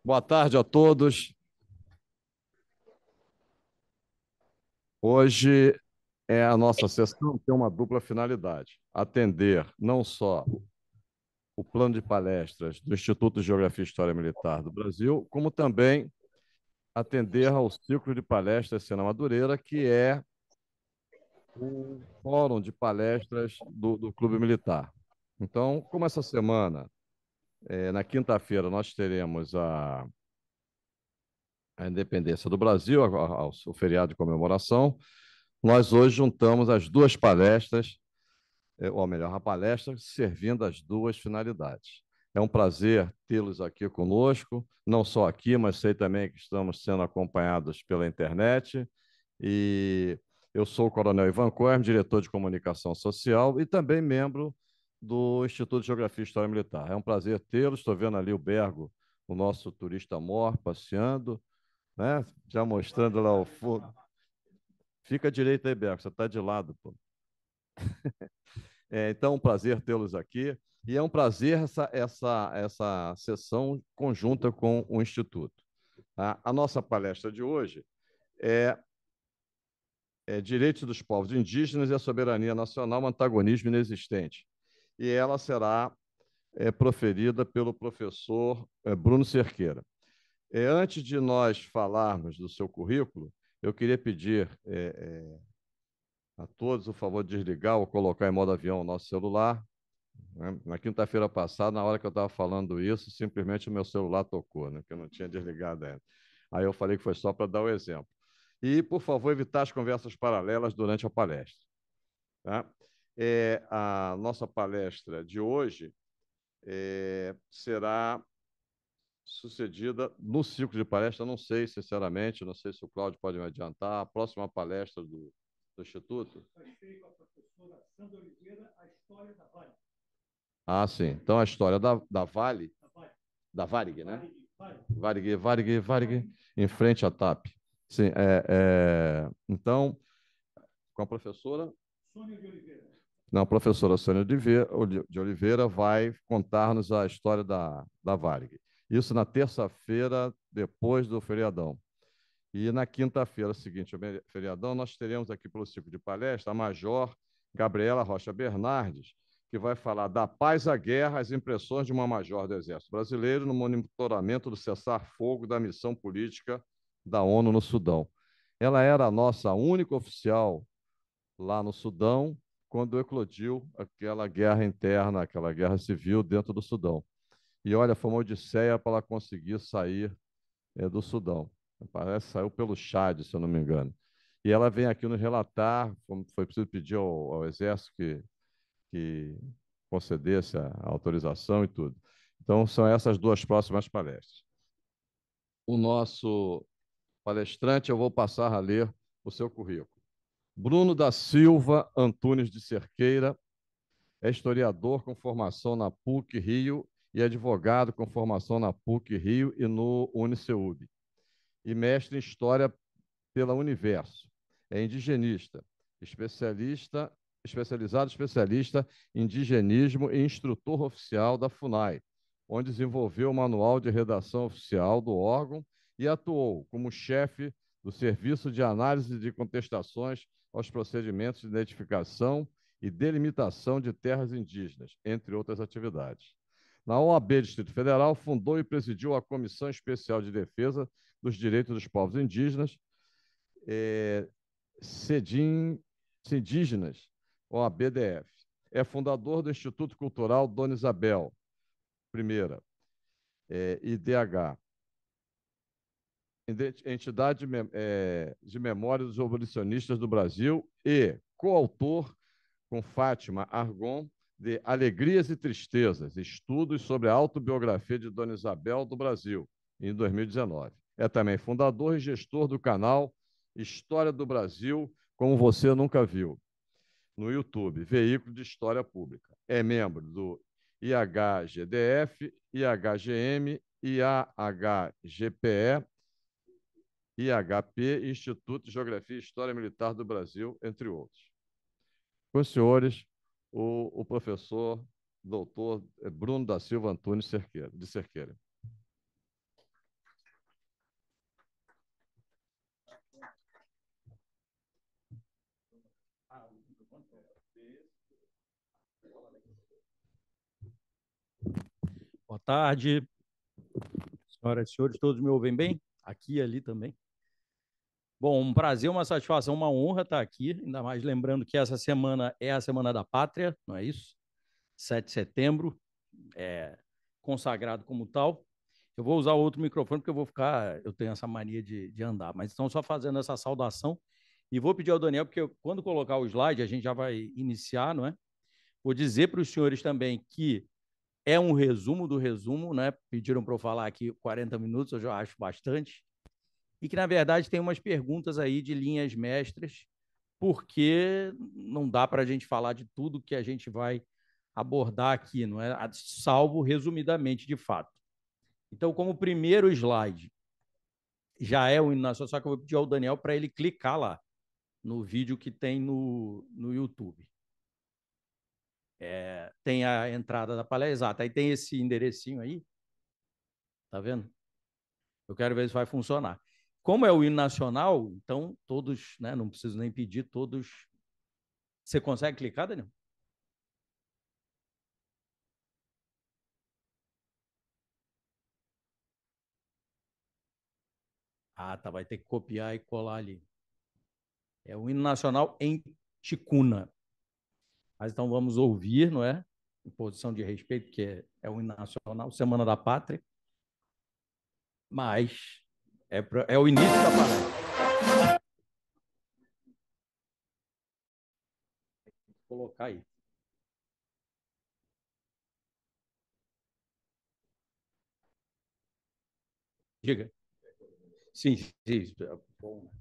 Boa tarde a todos. Hoje a nossa sessão tem uma dupla finalidade: atender não só o plano de palestras do Instituto de Geografia e História Militar do Brasil, como também atender ao ciclo de palestras Sena Madureira, que é o fórum de palestras do Clube Militar. Então, como essa semana, na quinta-feira, nós teremos a independência do Brasil, o feriado de comemoração, nós hoje juntamos as duas palestras, ou melhor, a palestra servindo as duas finalidades. É um prazer tê-los aqui conosco, não só aqui, mas sei também que estamos sendo acompanhados pela internet. E eu sou o Coronel Ivan Coerm, diretor de comunicação social e também membro do Instituto de Geografia e História Militar. É um prazer tê-los. Estou vendo ali o Bergo, o nosso turista mor, passeando, né? Já mostrando lá o fundo. Fica à direita aí, Bergo, você está de lado, pô. Então, é um prazer tê-los aqui. E é um prazer essa sessão conjunta com o Instituto. A nossa palestra de hoje é, Direitos dos Povos Indígenas e a Soberania Nacional, um antagonismo inexistente. E ela será proferida pelo professor Bruno Cerqueira. Antes de nós falarmos do seu currículo, eu queria pedir a todos o favor de desligar ou colocar em modo avião o nosso celular, né? Na quinta-feira passada, na hora que eu estava falando isso, simplesmente o meu celular tocou, né? Que eu não tinha desligado ainda. Aí eu falei que foi só para dar o exemplo. E, por favor, evitar as conversas paralelas durante a palestra. Tá? A nossa palestra de hoje será sucedida no ciclo de palestra, não sei, sinceramente, não sei se o Cláudio pode me adiantar, a próxima palestra do Instituto. Com a professora Sandra Oliveira, a história da Vale. Ah, sim. Então, a história da Vale, da Varig, né? Varig, em frente à TAP. Sim, então, com a professora? Sônia de Oliveira. Não, a professora Sônia de Oliveira vai contar-nos a história da Varig. Isso na terça-feira, depois do feriadão. E na quinta-feira seguinte ao feriadão, nós teremos aqui pelo ciclo de palestra a Major Gabriela Rocha Bernardes, que vai falar da paz à guerra, as impressões de uma major do Exército Brasileiro no monitoramento do cessar-fogo da missão política da ONU no Sudão. Ela era a nossa única oficial lá no Sudão quando eclodiu aquela guerra interna, aquela guerra civil dentro do Sudão. E olha, foi uma odisseia para ela conseguir sair do Sudão. Parece que saiu pelo Chad, se eu não me engano. E ela vem aqui nos relatar, como foi preciso pedir ao Exército que concedesse a autorização e tudo. Então, são essas duas próximas palestras. O nosso palestrante, eu vou passar a ler o seu currículo. Bruno da Silva Antunes de Cerqueira é historiador com formação na PUC Rio e advogado com formação na PUC Rio e no UniceuB. E mestre em História pela Universo. É indigenista, especialista em indigenismo e instrutor oficial da FUNAI, onde desenvolveu o manual de redação oficial do órgão e atuou como chefe do Serviço de Análise de Contestações aos Procedimentos de Identificação e Delimitação de Terras Indígenas, entre outras atividades. Na OAB Distrito Federal, fundou e presidiu a Comissão Especial de Defesa dos Direitos dos Povos Indígenas, é, Cedígenas, ou a BDF. É fundador do Instituto Cultural Dona Isabel I, IDH, Entidade de Memória dos Abolicionistas do Brasil, e coautor com Fátima Argon de Alegrias e Tristezas, estudos sobre a autobiografia de Dona Isabel do Brasil, em 2019. É também fundador e gestor do canal História do Brasil, como você nunca viu, no YouTube, Veículo de História Pública. É membro do IHGDF, IHGM, IAHGPE, IHP, Instituto de Geografia e História Militar do Brasil, entre outros. Com os senhores, o professor doutor Bruno da Silva Antunes de Cerqueira. Boa tarde, senhoras e senhores, todos me ouvem bem? Aqui e ali também. Bom, um prazer, uma satisfação, uma honra estar aqui, ainda mais lembrando que essa semana é a Semana da Pátria, não é isso? 7 de setembro, consagrado como tal. Eu vou usar outro microfone porque eu tenho essa mania de andar, mas estão só fazendo essa saudação e vou pedir ao Daniel, porque quando colocar o slide, a gente já vai iniciar, não é? Vou dizer para os senhores também que é um resumo do resumo, né? Pediram para eu falar aqui 40 minutos, eu já acho bastante. E que, na verdade, tem umas perguntas aí de linhas mestras, porque não dá para a gente falar de tudo que a gente vai abordar aqui, não é? Salvo resumidamente, de fato. Então, como primeiro slide já é o hino nacional, só que eu vou pedir ao Daniel para ele clicar lá no vídeo que tem no YouTube. Tem a entrada da palestra, exato. Aí tem esse enderecinho aí, tá vendo? Eu quero ver se vai funcionar. Como é o hino nacional, então todos, né, não preciso nem pedir, todos. Você consegue clicar, Daniel? Ah, tá, vai ter que copiar e colar ali. É o hino nacional em ticuna. Mas então vamos ouvir, não é? Em posição de respeito, que é o hino nacional, Semana da Pátria. Mas é o início da palestra. Vou colocar aí. Diga. Sim, sim. Bom.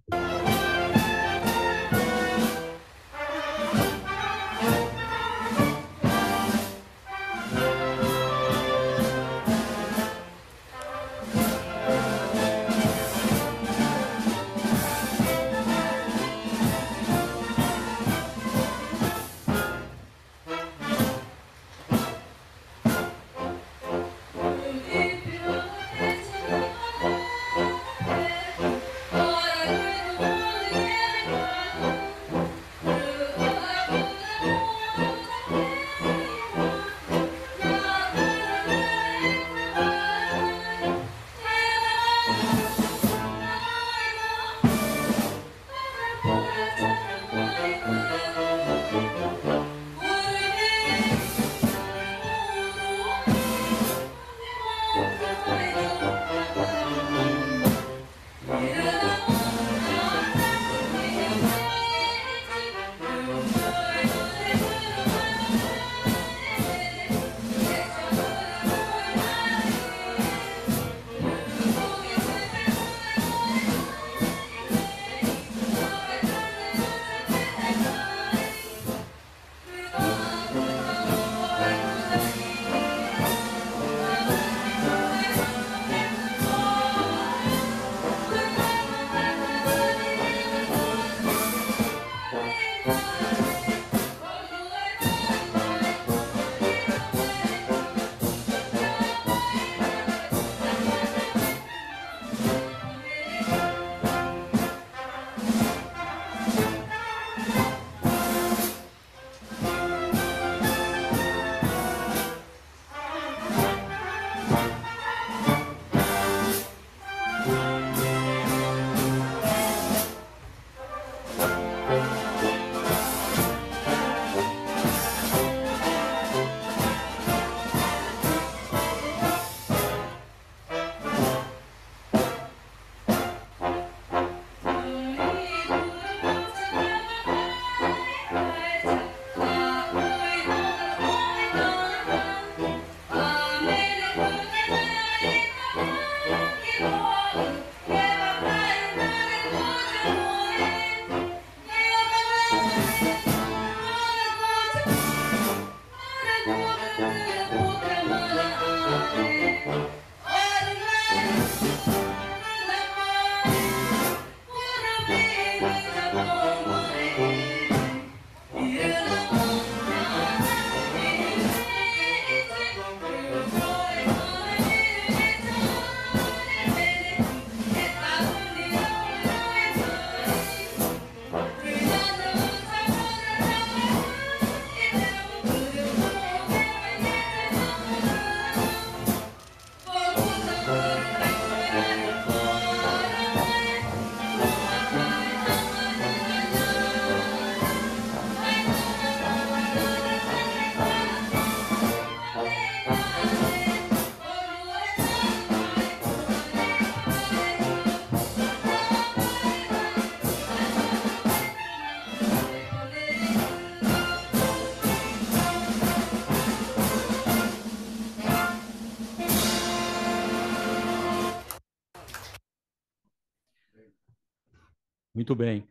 Muito bem.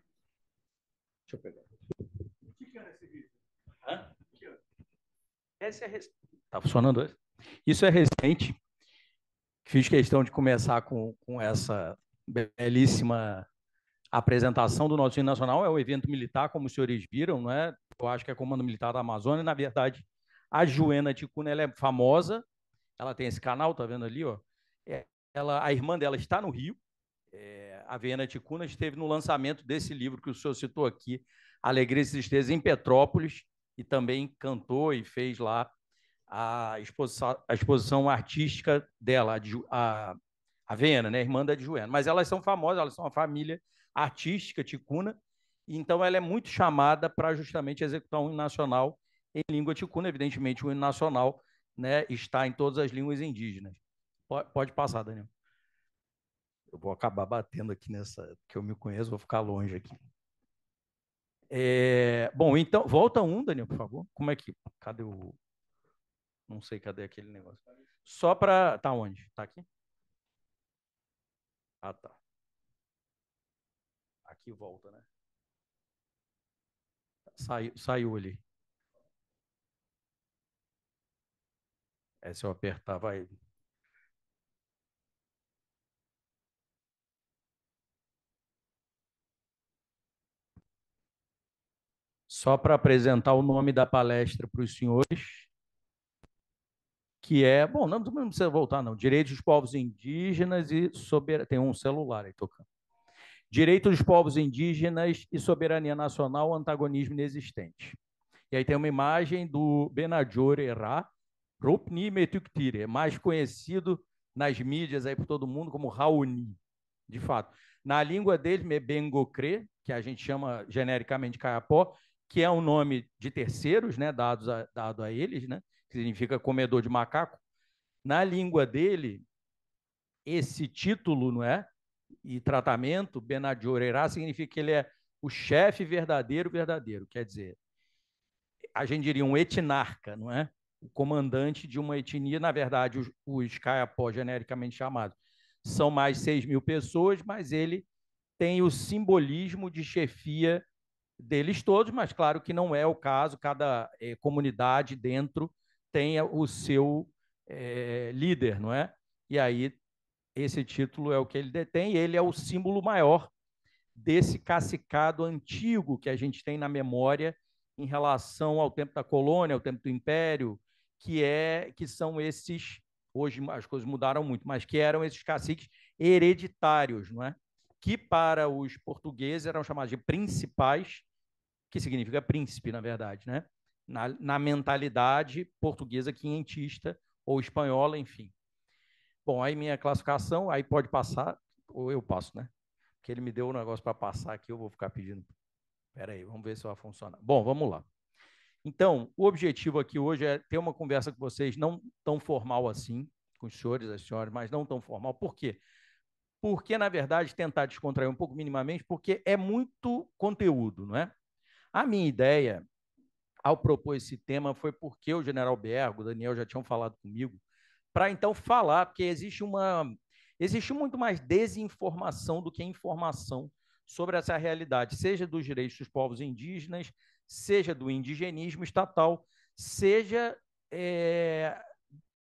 Deixa eu pegar. O que era esse vídeo? Hã? Esse é Tá funcionando esse? Isso é recente. Fiz questão de começar com essa belíssima apresentação do nosso hino nacional. É o evento militar, como os senhores viram, não é? Eu acho que é Comando Militar da Amazônia. Na verdade, a Joana Ticuna, ela é famosa. Ela tem esse canal, tá vendo ali, ó? A irmã dela está no Rio. A Viena Ticuna esteve no lançamento desse livro que o senhor citou aqui, Alegria e Tristeza, em Petrópolis, e também cantou e fez lá a exposição artística dela, a Viena, né, irmã da Joana. Mas elas são famosas, elas são uma família artística ticuna, então ela é muito chamada para justamente executar um hino nacional em língua ticuna. Evidentemente, o hino nacional, né, está em todas as línguas indígenas. Pode passar, Daniel. Eu vou acabar batendo aqui nessa, que eu me conheço, vou ficar longe aqui. Bom, então, volta um, Daniel, por favor. Como é que... Cadê o... Não sei, cadê aquele negócio? Só para... Tá onde? Tá aqui? Ah, tá. Aqui volta, né? Saiu ali. Se eu apertar, vai... Só para apresentar o nome da palestra para os senhores, que é... Bom, não precisa voltar, não. Direitos dos povos indígenas e soberania... Tem um celular aí tocando. Direitos dos povos indígenas e soberania nacional, antagonismo inexistente. E aí tem uma imagem do Benajor Erra, Rupni Metuktire, mais conhecido nas mídias aí por todo mundo como Raoni, de fato. Na língua dele, Mebengokre, que a gente chama genericamente de Caiapó, que é um nome de terceiros, né, dado a eles, né, que significa comedor de macaco. Na língua dele, esse título, não é? E tratamento, Benajor Erra, significa que ele é o chefe verdadeiro, quer dizer, a gente diria um etnarca, não é? O comandante de uma etnia, na verdade, os Kayapó, genericamente chamados, são mais 6.000 pessoas, mas ele tem o simbolismo de chefia deles todos, mas claro que não é o caso, cada comunidade dentro tem o seu líder, não é? E aí esse título é o que ele detém, e ele é o símbolo maior desse cacicado antigo que a gente tem na memória em relação ao tempo da colônia, ao tempo do império, que são esses, hoje as coisas mudaram muito, mas que eram esses caciques hereditários, não é? Que para os portugueses eram chamados de principais, que significa príncipe, na verdade, né? Na mentalidade portuguesa quinhentista ou espanhola, enfim. Bom, aí minha classificação, aí pode passar, ou eu passo, né? Porque ele me deu um negócio para passar aqui, eu vou ficar pedindo. Espera aí, vamos ver se vai funcionar. Bom, vamos lá. Então, o objetivo aqui hoje é ter uma conversa com vocês não tão formal assim, com os senhores e as senhoras, mas não tão formal. Por quê? Porque, na verdade, tentar descontrair um pouco minimamente, porque é muito conteúdo, não é? A minha ideia, ao propor esse tema, foi porque o general Bergo, o Daniel já tinham falado comigo, para então falar, porque existe muito mais desinformação do que informação sobre essa realidade, seja dos direitos dos povos indígenas, seja do indigenismo estatal, seja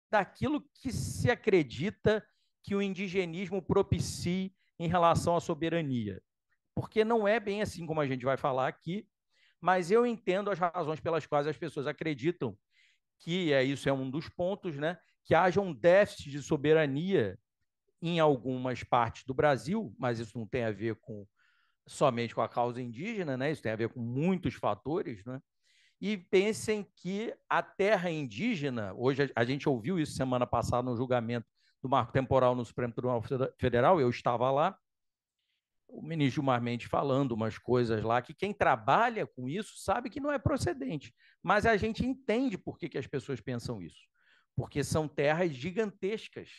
daquilo que se acredita que o indigenismo propicie em relação à soberania. Porque não é bem assim como a gente vai falar aqui, mas eu entendo as razões pelas quais as pessoas acreditam que isso é um dos pontos, né? Que haja um déficit de soberania em algumas partes do Brasil, mas isso não tem a ver somente com a causa indígena, né? Isso tem a ver com muitos fatores, né? E pensem que a terra indígena, hoje a gente ouviu isso semana passada no julgamento do marco temporal no Supremo Tribunal Federal, eu estava lá, o ministro Gilmar Mendes falando umas coisas lá que quem trabalha com isso sabe que não é procedente, mas a gente entende por que as pessoas pensam isso, porque são terras gigantescas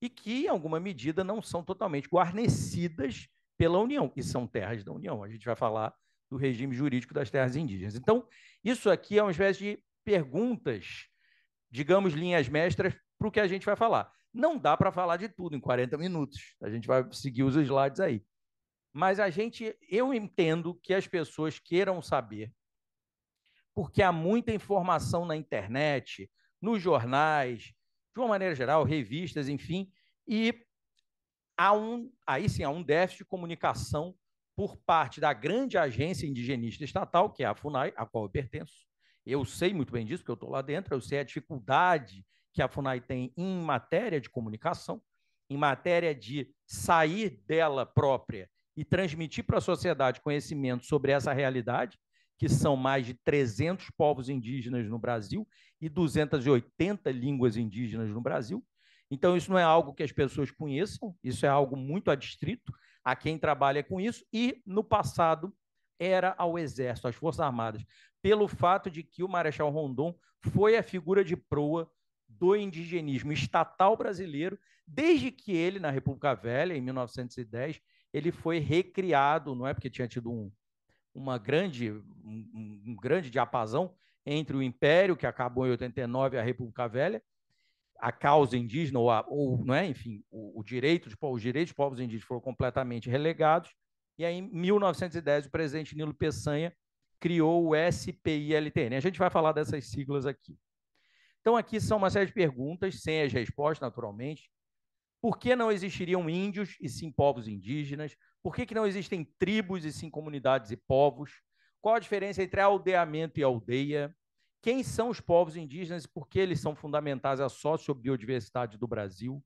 e que, em alguma medida, não são totalmente guarnecidas pela União, e são terras da União. A gente vai falar do regime jurídico das terras indígenas. Então, isso aqui é uma espécie de perguntas, digamos, linhas mestras para o que a gente vai falar. Não dá para falar de tudo em 40 minutos. A gente vai seguir os slides aí. mas eu entendo que as pessoas queiram saber, porque há muita informação na internet, nos jornais, de uma maneira geral, revistas, enfim, e aí sim há um déficit de comunicação por parte da grande agência indigenista estatal, que é a FUNAI, a qual eu pertenço. Eu sei muito bem disso, porque eu estou lá dentro, eu sei a dificuldade que a FUNAI tem em matéria de comunicação, em matéria de sair dela própria e transmitir para a sociedade conhecimento sobre essa realidade, que são mais de 300 povos indígenas no Brasil e 280 línguas indígenas no Brasil. Então, isso não é algo que as pessoas conheçam, isso é algo muito adstrito a quem trabalha com isso, e no passado era ao Exército, às Forças Armadas, pelo fato de que o Marechal Rondon foi a figura de proa do indigenismo estatal brasileiro, desde que ele, na República Velha, em 1910, ele foi recriado, não é porque tinha tido um grande diapasão entre o Império, que acabou em 89, e a República Velha, a causa indígena, ou não é? Enfim, os direitos dos povos indígenas foram completamente relegados, e aí, em 1910, o presidente Nilo Peçanha criou o SPI-LTN. A gente vai falar dessas siglas aqui. Então, aqui são uma série de perguntas, sem as respostas, naturalmente. Por que não existiriam índios e sim povos indígenas? Por que não existem tribos e sim comunidades e povos? Qual a diferença entre aldeamento e aldeia? Quem são os povos indígenas e por que eles são fundamentais à sociobiodiversidade do Brasil?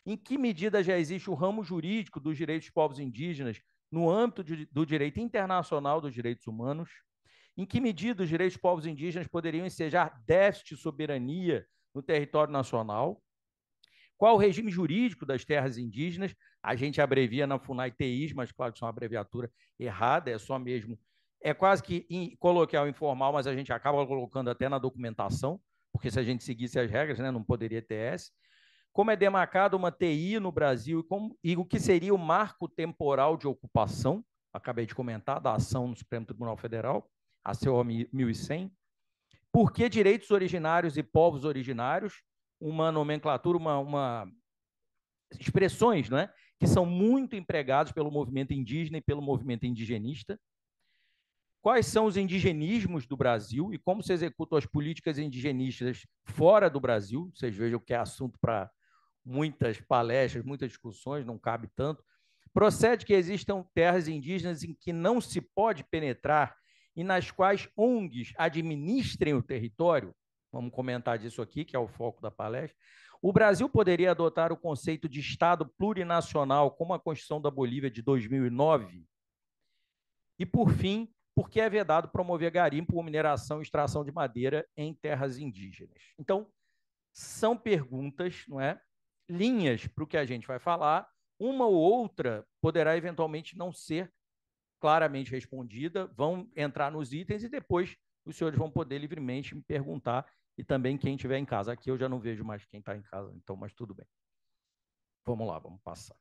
Em que medida já existe o ramo jurídico dos direitos dos povos indígenas no âmbito do direito internacional dos direitos humanos? Em que medida os direitos dos povos indígenas poderiam ensejar déficit de soberania no território nacional? Qual o regime jurídico das terras indígenas? A gente abrevia na FUNAI-TIs, mas claro que isso é uma abreviatura errada, é só mesmo, é quase que coloquial informal, mas a gente acaba colocando até na documentação, porque se a gente seguisse as regras, né, não poderia ter essa. Como é demarcada uma TI no Brasil e o que seria o marco temporal de ocupação, acabei de comentar, da ação no Supremo Tribunal Federal, a CO 1100. Por que direitos originários e povos originários? Uma nomenclatura, expressões, não é? Que são muito empregadas pelo movimento indígena e pelo movimento indigenista. Quais são os indigenismos do Brasil e como se executam as políticas indigenistas fora do Brasil? Vocês vejam que é assunto para muitas palestras, muitas discussões, não cabe tanto. Procede que existam terras indígenas em que não se pode penetrar e nas quais ONGs administrem o território. Vamos comentar disso aqui, que é o foco da palestra. O Brasil poderia adotar o conceito de Estado plurinacional, como a Constituição da Bolívia de 2009? E, por fim, por que é vedado promover garimpo ou mineração e extração de madeira em terras indígenas? Então, são perguntas, não é? Linhas para o que a gente vai falar. Uma ou outra poderá eventualmente não ser claramente respondida, vão entrar nos itens e depois os senhores vão poder livremente me perguntar, e também quem estiver em casa. Aqui eu já não vejo mais quem está em casa, então, mas tudo bem. Vamos lá, vamos passar.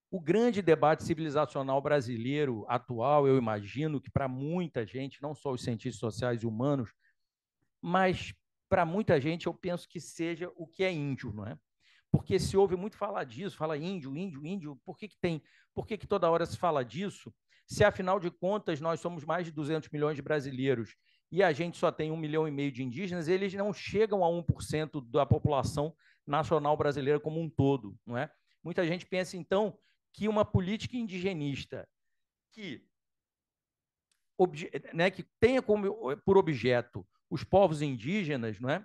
O grande debate civilizacional brasileiro atual, eu imagino que para muita gente, não só os cientistas sociais e humanos, mas para muita gente eu penso que seja o que é índio, não é? Porque se ouve muito falar disso, fala índio, índio, índio, por que toda hora se fala disso? Se afinal de contas nós somos mais de 200 milhões de brasileiros e a gente só tem 1,5 milhão de indígenas, eles não chegam a 1% da população nacional brasileira como um todo, não é? Muita gente pensa então que uma política indigenista que tenha por objeto os povos indígenas, não é?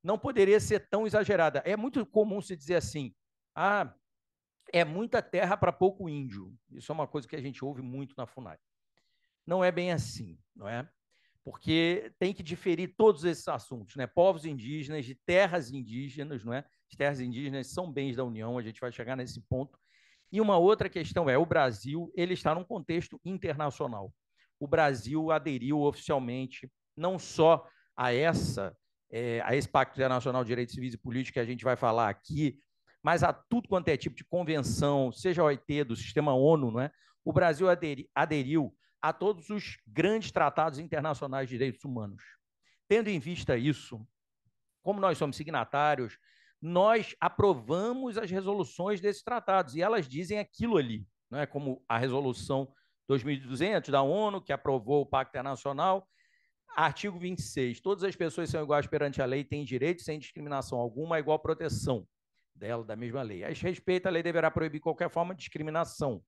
Não poderia ser tão exagerada. É muito comum se dizer assim, é muita terra para pouco índio. Isso é uma coisa que a gente ouve muito na FUNAI. Não é bem assim, não é? Porque tem que diferir todos esses assuntos, né? Povos indígenas, de terras indígenas, não é? As terras indígenas são bens da União, a gente vai chegar nesse ponto. E uma outra questão é, o Brasil, ele está num contexto internacional. O Brasil aderiu oficialmente não só a esse Pacto Internacional de Direitos Civis e Políticos que a gente vai falar aqui, mas a tudo quanto é tipo de convenção, seja a OIT, do sistema ONU, não é? O Brasil aderiu a todos os grandes tratados internacionais de direitos humanos. Tendo em vista isso, como nós somos signatários nós aprovamos as resoluções desses tratados, e elas dizem aquilo ali, não é? Como a resolução 2200 da ONU, que aprovou o Pacto Internacional, artigo 26, todas as pessoas são iguais perante a lei e têm direitos sem discriminação alguma, a igual proteção dela, da mesma lei. A respeito, a lei deverá proibir qualquer forma de discriminação,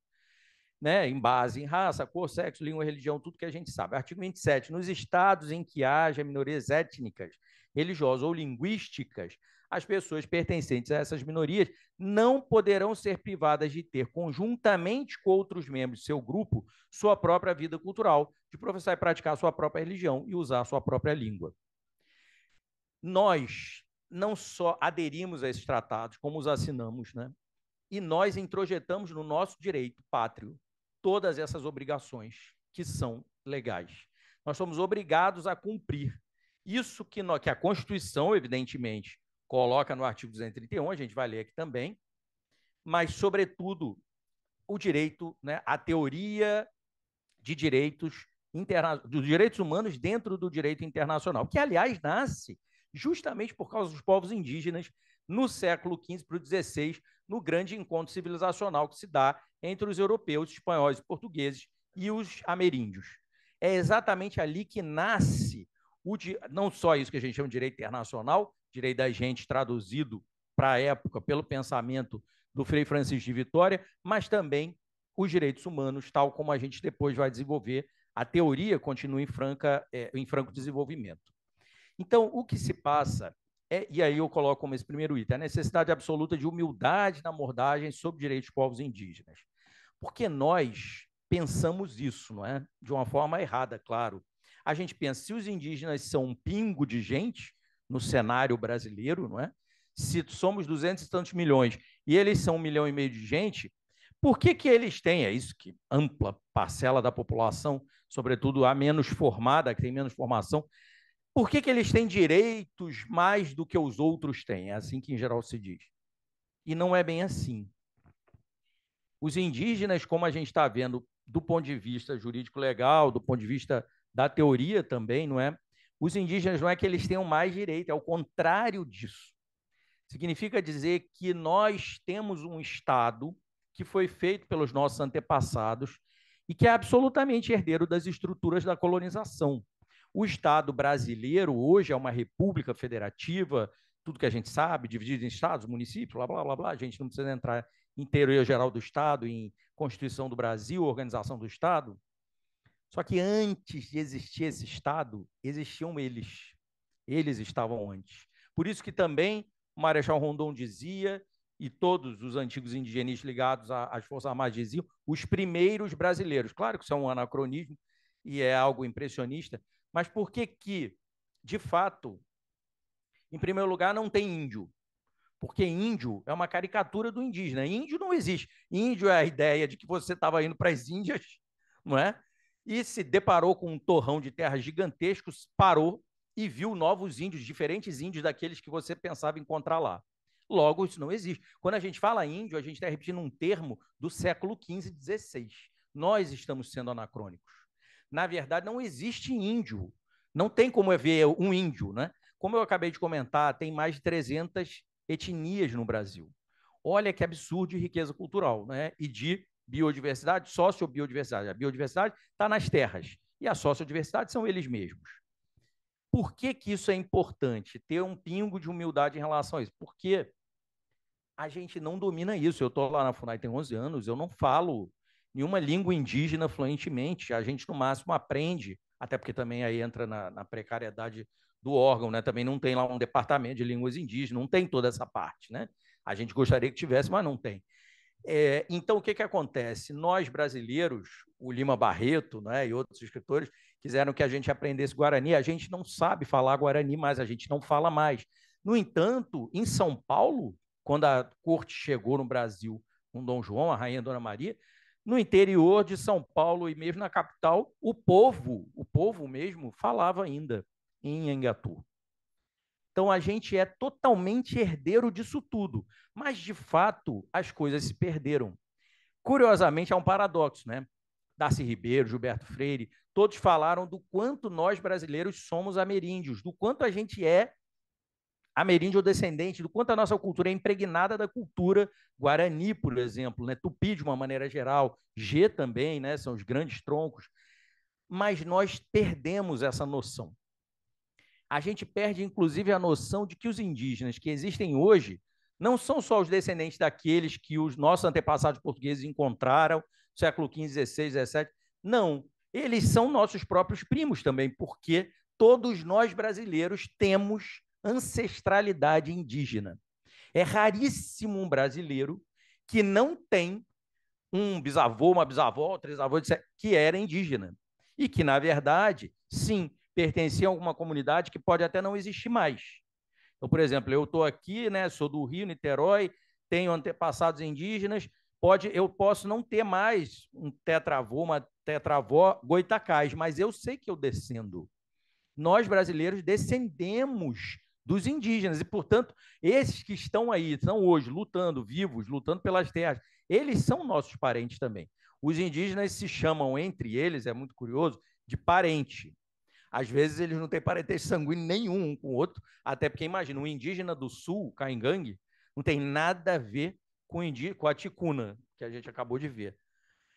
né, em base em raça, cor, sexo, língua, religião, tudo que a gente sabe. Artigo 27. Nos estados em que haja minorias étnicas, religiosas ou linguísticas, as pessoas pertencentes a essas minorias não poderão ser privadas de ter, conjuntamente com outros membros de seu grupo, sua própria vida cultural, de professar e praticar sua própria religião e usar sua própria língua. Nós não só aderimos a esses tratados, como os assinamos, né? E nós introjetamos no nosso direito pátrio todas essas obrigações que são legais. Nós somos obrigados a cumprir isso que a Constituição, evidentemente, coloca no artigo 231, a gente vai ler aqui também, mas, sobretudo, o direito, né, a teoria de direitos, dos direitos humanos dentro do direito internacional, que, aliás, nasce justamente por causa dos povos indígenas no século XV para o XVI, no grande encontro civilizacional que se dá entre os europeus, espanhóis, portugueses e os ameríndios. É exatamente ali que nasce não só isso que a gente chama de direito internacional, direito da gente traduzido para a época pelo pensamento do Frei Francisco de Vitória, mas também os direitos humanos, tal como a gente depois vai desenvolver. A teoria continua em franco desenvolvimento. Então, o que se passa e aí eu coloco como esse primeiro item, a necessidade absoluta de humildade na abordagem sobre direitos dos povos indígenas. Porque nós pensamos isso, não é? De uma forma errada, claro. A gente pensa, se os indígenas são um pingo de gente no cenário brasileiro, não é? Se somos 200 e tantos milhões e eles são 1,5 milhão de gente, por que eles têm, é isso que ampla parcela da população, sobretudo a menos formada, que tem menos formação, por que eles têm direitos mais do que os outros têm? É assim que, em geral, se diz. E não é bem assim. Os indígenas, como a gente está vendo do ponto de vista jurídico-legal, do ponto de vista da teoria também, não é? Os indígenas não é que eles tenham mais direito, é o contrário disso. Significa dizer que nós temos um Estado que foi feito pelos nossos antepassados e que é absolutamente herdeiro das estruturas da colonização. O Estado brasileiro hoje é uma república federativa, tudo que a gente sabe, dividido em estados, municípios, blá, blá, blá, blá. A gente não precisa entrar em teoria geral do Estado, em Constituição do Brasil, organização do Estado. Só que antes de existir esse Estado, existiam eles. Eles estavam antes. Por isso que também o Marechal Rondon dizia, e todos os antigos indigenistas ligados às Forças Armadas diziam, os primeiros brasileiros. Claro que isso é um anacronismo e é algo impressionista, mas por que, de fato, em primeiro lugar, não tem índio? Porque índio é uma caricatura do indígena. Índio não existe. Índio é a ideia de que você estava indo para as Índias, não é? E se deparou com um torrão de terras gigantescos, parou e viu novos índios, diferentes índios daqueles que você pensava encontrar lá. Logo, isso não existe. Quando a gente fala índio, a gente está repetindo um termo do século XV e XVI. Nós estamos sendo anacrônicos. Na verdade, não existe índio. Não tem como ver um índio, né? Como eu acabei de comentar, tem mais de 300 etnias no Brasil. Olha que absurdo de riqueza cultural, né? E de biodiversidade, sociobiodiversidade. A biodiversidade está nas terras e a sociodiversidade são eles mesmos. Por que isso é importante? Ter um pingo de humildade em relação a isso? Porque a gente não domina isso. Eu estou lá na FUNAI tem 11 anos, eu não falo nenhuma língua indígena fluentemente. A gente, no máximo, aprende, até porque também aí entra na precariedade do órgão, né? Também não tem lá um departamento de línguas indígenas, não tem toda essa parte, né? A gente gostaria que tivesse, mas não tem. Então, o que acontece? Nós, brasileiros, o Lima Barreto, né, e outros escritores, quiseram que a gente aprendesse Guarani. A gente não sabe falar Guarani mais, a gente não fala mais. No entanto, em São Paulo, quando a corte chegou no Brasil com Dom João, a rainha Dona Maria, no interior de São Paulo e mesmo na capital, o povo mesmo falava ainda em Engatu. Então, a gente é totalmente herdeiro disso tudo. Mas, de fato, as coisas se perderam. Curiosamente, há um paradoxo, né? Darcy Ribeiro, Gilberto Freire, todos falaram do quanto nós, brasileiros, somos ameríndios, do quanto a gente é ameríndio ou descendente, do quanto a nossa cultura é impregnada da cultura guarani, por exemplo, né? Tupi de uma maneira geral, G também, né? São os grandes troncos, mas nós perdemos essa noção. A gente perde, inclusive, a noção de que os indígenas que existem hoje não são só os descendentes daqueles que os nossos antepassados portugueses encontraram no século XV, XVI, XVII. Não, eles são nossos próprios primos também, porque todos nós brasileiros temos ancestralidade indígena. É raríssimo um brasileiro que não tem um bisavô, uma bisavó, três avós, que era indígena. E que, na verdade, sim, pertencia a alguma comunidade que pode até não existir mais. Então, por exemplo, eu estou aqui, né, sou do Rio, Niterói, tenho antepassados indígenas, eu posso não ter mais um tetravô, uma tetravó goitacás, mas eu sei que eu descendo. Nós, brasileiros, descendemos dos indígenas e, portanto, esses que estão aí, estão hoje lutando, vivos, lutando pelas terras, eles são nossos parentes também. Os indígenas se chamam entre eles, é muito curioso, de parente. Às vezes eles não têm parentesco sanguíneo nenhum um com o outro, até porque, imagina, um indígena do sul, Caingangue, não tem nada a ver com a ticuna, que a gente acabou de ver.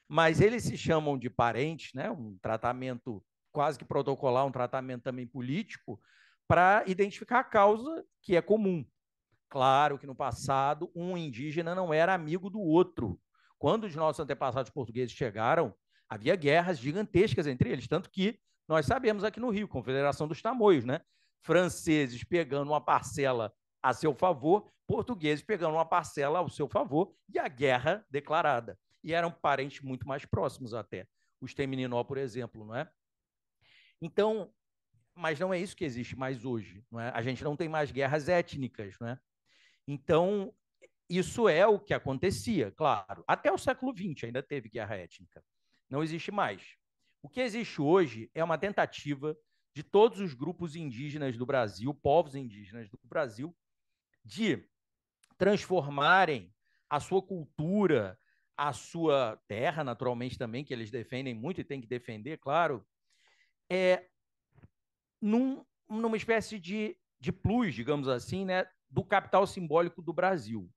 Mas eles se chamam de parentes, né? Um tratamento quase que protocolar, um tratamento também político, para identificar a causa que é comum. Claro que no passado um indígena não era amigo do outro. Quando os nossos antepassados portugueses chegaram, havia guerras gigantescas entre eles, tanto que nós sabemos aqui no Rio, Confederação dos Tamoios, né? Franceses pegando uma parcela a seu favor, portugueses pegando uma parcela ao seu favor, e a guerra declarada. E eram parentes muito mais próximos até. Os Temininó, por exemplo, não é? Então, mas não é isso que existe mais hoje, não é? A gente não tem mais guerras étnicas, não é? Então, isso é o que acontecia, claro. Até o século XX ainda teve guerra étnica. Não existe mais. O que existe hoje é uma tentativa de todos os grupos indígenas do Brasil, povos indígenas do Brasil, de transformarem a sua cultura, a sua terra, naturalmente também, que eles defendem muito e têm que defender, claro, numa espécie de plus, digamos assim, né, do capital simbólico do Brasil.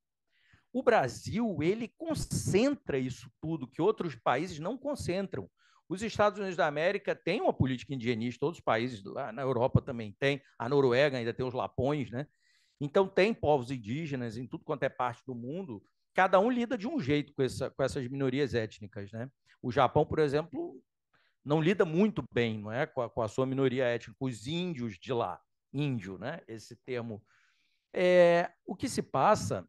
O Brasil, ele concentra isso tudo que outros países não concentram. Os Estados Unidos da América têm uma política indigenista, todos os países lá na Europa também têm, a Noruega ainda tem os lapões, né? Então tem povos indígenas em tudo quanto é parte do mundo, cada um lida de um jeito com essas minorias étnicas, né? O Japão, por exemplo, não lida muito bem, não é, com a sua minoria étnica, os índios de lá, índio, né? Esse termo. O que se passa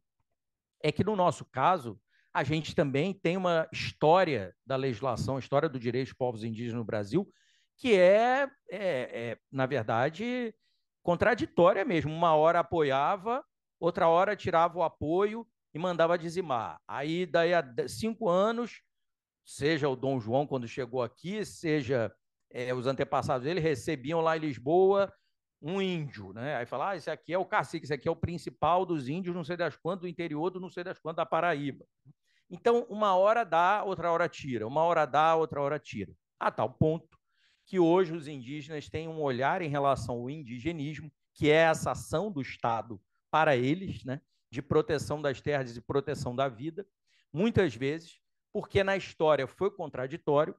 é que, no nosso caso, a gente também tem uma história da legislação, história do direito dos povos indígenas no Brasil, que na verdade, contraditória mesmo. Uma hora apoiava, outra hora tirava o apoio e mandava dizimar. Aí, daí a 5 anos, seja o Dom João, quando chegou aqui, seja os antepassados dele, recebiam lá em Lisboa um índio, né? Aí fala, esse aqui é o cacique, esse aqui é o principal dos índios, não sei das quantas, do interior do não sei das quantas da Paraíba. Então, uma hora dá, outra hora tira, uma hora dá, outra hora tira. A tal ponto que hoje os indígenas têm um olhar em relação ao indigenismo, que é essa ação do Estado para eles, né, de proteção das terras e proteção da vida, muitas vezes, porque na história foi contraditório,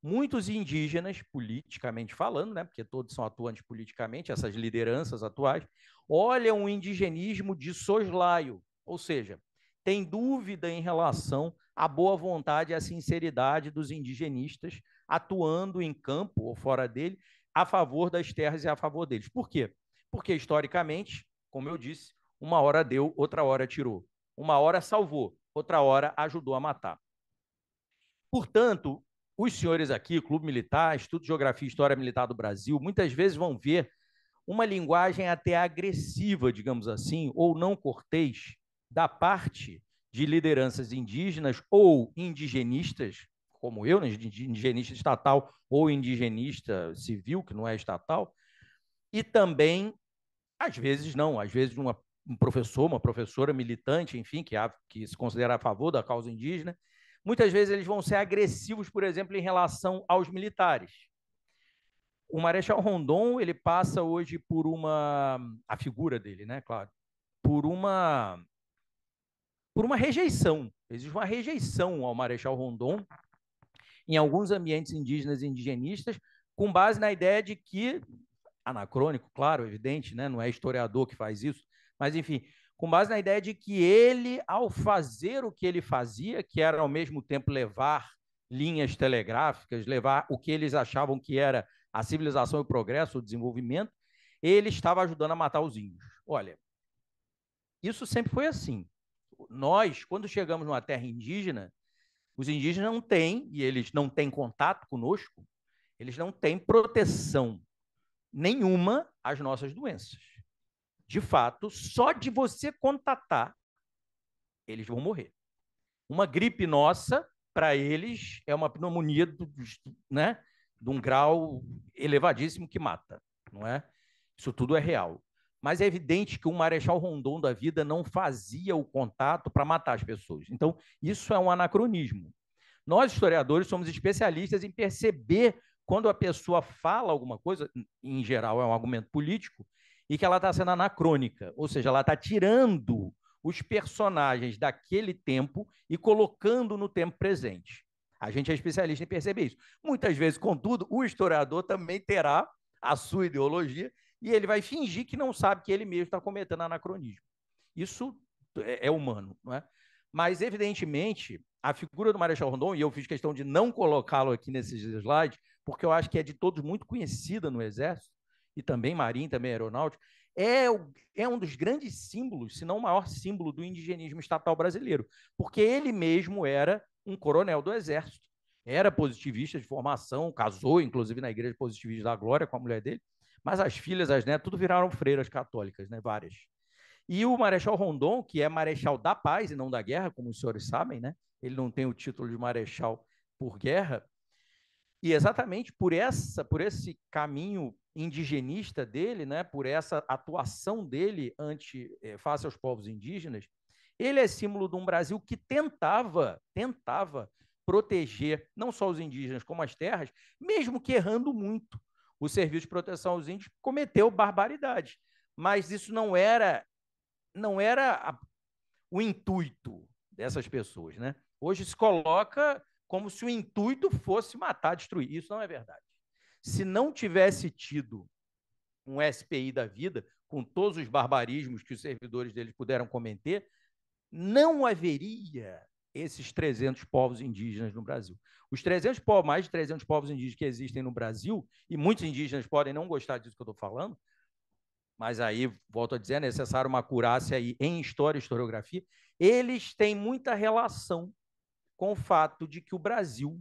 muitos indígenas, politicamente falando, né, porque todos são atuantes politicamente, essas lideranças atuais, olham o indigenismo de soslaio, ou seja, tem dúvida em relação à boa vontade e à sinceridade dos indigenistas atuando em campo ou fora dele a favor das terras e a favor deles. Por quê? Porque, historicamente, como eu disse, uma hora deu, outra hora tirou. Uma hora salvou, outra hora ajudou a matar. Portanto, os senhores aqui, Clube Militar, Estudo de Geografia e História Militar do Brasil, muitas vezes vão ver uma linguagem até agressiva, digamos assim, ou não cortês, da parte de lideranças indígenas ou indigenistas, como eu, né, indigenista estatal ou indigenista civil, que não é estatal, e também, às vezes não, às vezes um professor, uma professora militante, enfim, que se considera a favor da causa indígena, muitas vezes eles vão ser agressivos, por exemplo, em relação aos militares. O Marechal Rondon, ele passa hoje por a figura dele, né, claro, por uma rejeição. Existe uma rejeição ao Marechal Rondon em alguns ambientes indígenas e indigenistas, com base na ideia de que, anacrônico, claro, evidente, né, não é historiador que faz isso, mas, enfim, com base na ideia de que ele, ao fazer o que ele fazia, que era, ao mesmo tempo, levar linhas telegráficas, levar o que eles achavam que era a civilização e o progresso, o desenvolvimento, ele estava ajudando a matar os índios. Olha, isso sempre foi assim. Nós, quando chegamos numa terra indígena, os indígenas não têm, e eles não têm contato conosco, eles não têm proteção nenhuma às nossas doenças. De fato, só de você contatar, eles vão morrer. Uma gripe nossa, para eles, é uma pneumonia né, de um grau elevadíssimo que mata, não é? Isso tudo é real. Mas é evidente que o Marechal Rondon da vida não fazia o contato para matar as pessoas. Então, isso é um anacronismo. Nós, historiadores, somos especialistas em perceber quando a pessoa fala alguma coisa, em geral é um argumento político, e que ela está sendo anacrônica, ou seja, ela está tirando os personagens daquele tempo e colocando no tempo presente. A gente é especialista em perceber isso. Muitas vezes, contudo, o historiador também terá a sua ideologia e ele vai fingir que não sabe que ele mesmo está cometendo anacronismo. Isso é humano, não é? Mas, evidentemente, a figura do Marechal Rondon, e eu fiz questão de não colocá-lo aqui nesses slides, porque eu acho que é de todos muito conhecida no Exército, e também Marinha, também Aeronáutica, é um dos grandes símbolos, se não o maior símbolo do indigenismo estatal brasileiro, porque ele mesmo era um coronel do Exército, era positivista de formação, casou, inclusive, na Igreja Positivista da Glória com a mulher dele, mas as filhas, as netas, tudo viraram freiras católicas, né? Várias. E o Marechal Rondon, que é Marechal da Paz e não da Guerra, como os senhores sabem, né? Ele não tem o título de Marechal por guerra, e exatamente por esse caminho indigenista dele, né, por essa atuação dele face aos povos indígenas, ele é símbolo de um Brasil que tentava proteger não só os indígenas como as terras, mesmo que errando muito. O Serviço de Proteção aos Índios cometeu barbaridades, mas isso não era o intuito dessas pessoas, né? Hoje se coloca como se o intuito fosse matar, destruir. Isso não é verdade. Se não tivesse tido um SPI da vida, com todos os barbarismos que os servidores deles puderam cometer, não haveria esses 300 povos indígenas no Brasil. Os mais de 300 povos indígenas que existem no Brasil, e muitos indígenas podem não gostar disso que eu estou falando, mas aí, volto a dizer, é necessário uma acurácia aí em história e historiografia, eles têm muita relação com o fato de que o Brasil,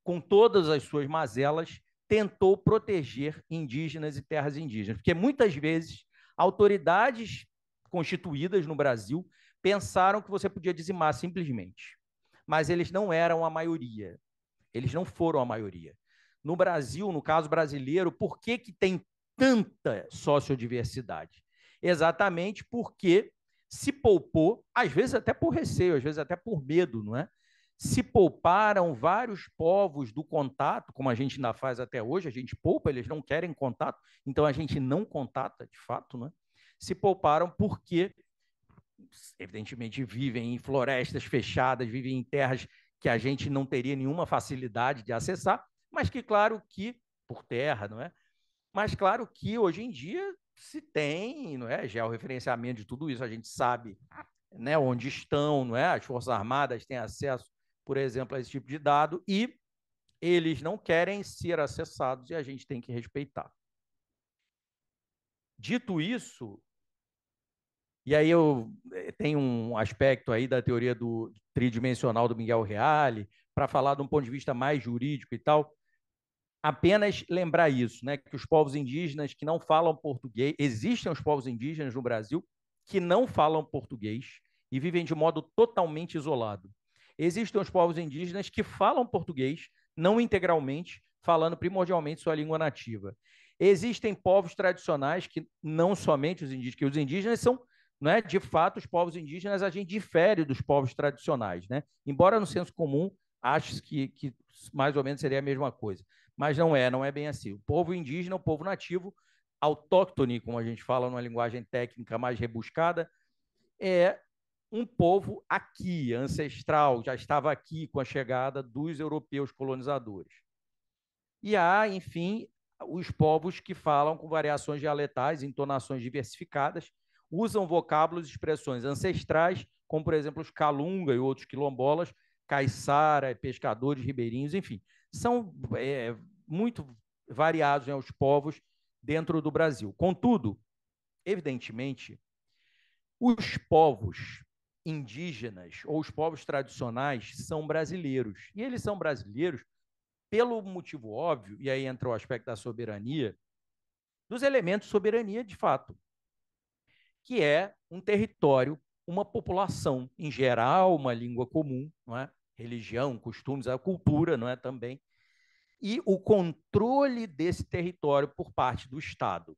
com todas as suas mazelas, tentou proteger indígenas e terras indígenas, porque muitas vezes autoridades constituídas no Brasil pensaram que você podia dizimar simplesmente, mas eles não eram a maioria, eles não foram a maioria. No Brasil, no caso brasileiro, por que tem tanta sociodiversidade? Exatamente porque se poupou, às vezes até por receio, às vezes até por medo, não é? Se pouparam vários povos do contato, como a gente ainda faz até hoje, a gente poupa, eles não querem contato, então a gente não contata, de fato, não é? Se pouparam porque, evidentemente, vivem em florestas fechadas, vivem em terras que a gente não teria nenhuma facilidade de acessar, mas que, claro que, por terra, não é? Mas, claro que, hoje em dia, se tem, não é? Georreferenciamento de tudo isso, a gente sabe, né, onde estão, não é? As Forças Armadas têm acesso, por exemplo, a esse tipo de dado, e eles não querem ser acessados e a gente tem que respeitar. Dito isso, e aí eu tenho um aspecto aí da teoria do tridimensional do Miguel Reale, para falar de um ponto de vista mais jurídico e tal, apenas lembrar isso, né, que os povos indígenas que não falam português, existem os povos indígenas no Brasil que não falam português e vivem de modo totalmente isolado. Existem os povos indígenas que falam português, não integralmente, falando primordialmente sua língua nativa. Existem povos tradicionais que não somente os indígenas, que os indígenas são, né, de fato, os povos indígenas, a gente difere dos povos tradicionais, né? Embora no senso comum ache que mais ou menos seria a mesma coisa. mas não é bem assim. O povo indígena, o povo nativo, autóctone, como a gente fala numa linguagem técnica mais rebuscada, é um povo aqui, ancestral, já estava aqui com a chegada dos europeus colonizadores. E há, enfim, os povos que falam com variações dialetais, entonações diversificadas, usam vocábulos e expressões ancestrais, como, por exemplo, os Calunga e outros quilombolas, caiçara, pescadores, ribeirinhos, enfim, são muito variados, né, os povos dentro do Brasil. Contudo, evidentemente, os povos indígenas ou os povos tradicionais são brasileiros. E eles são brasileiros pelo motivo óbvio, e aí entra o aspecto da soberania, dos elementos de soberania de fato, que é um território, uma população, em geral, uma língua comum, não é? Religião, costumes, a cultura, não é também, e o controle desse território por parte do Estado.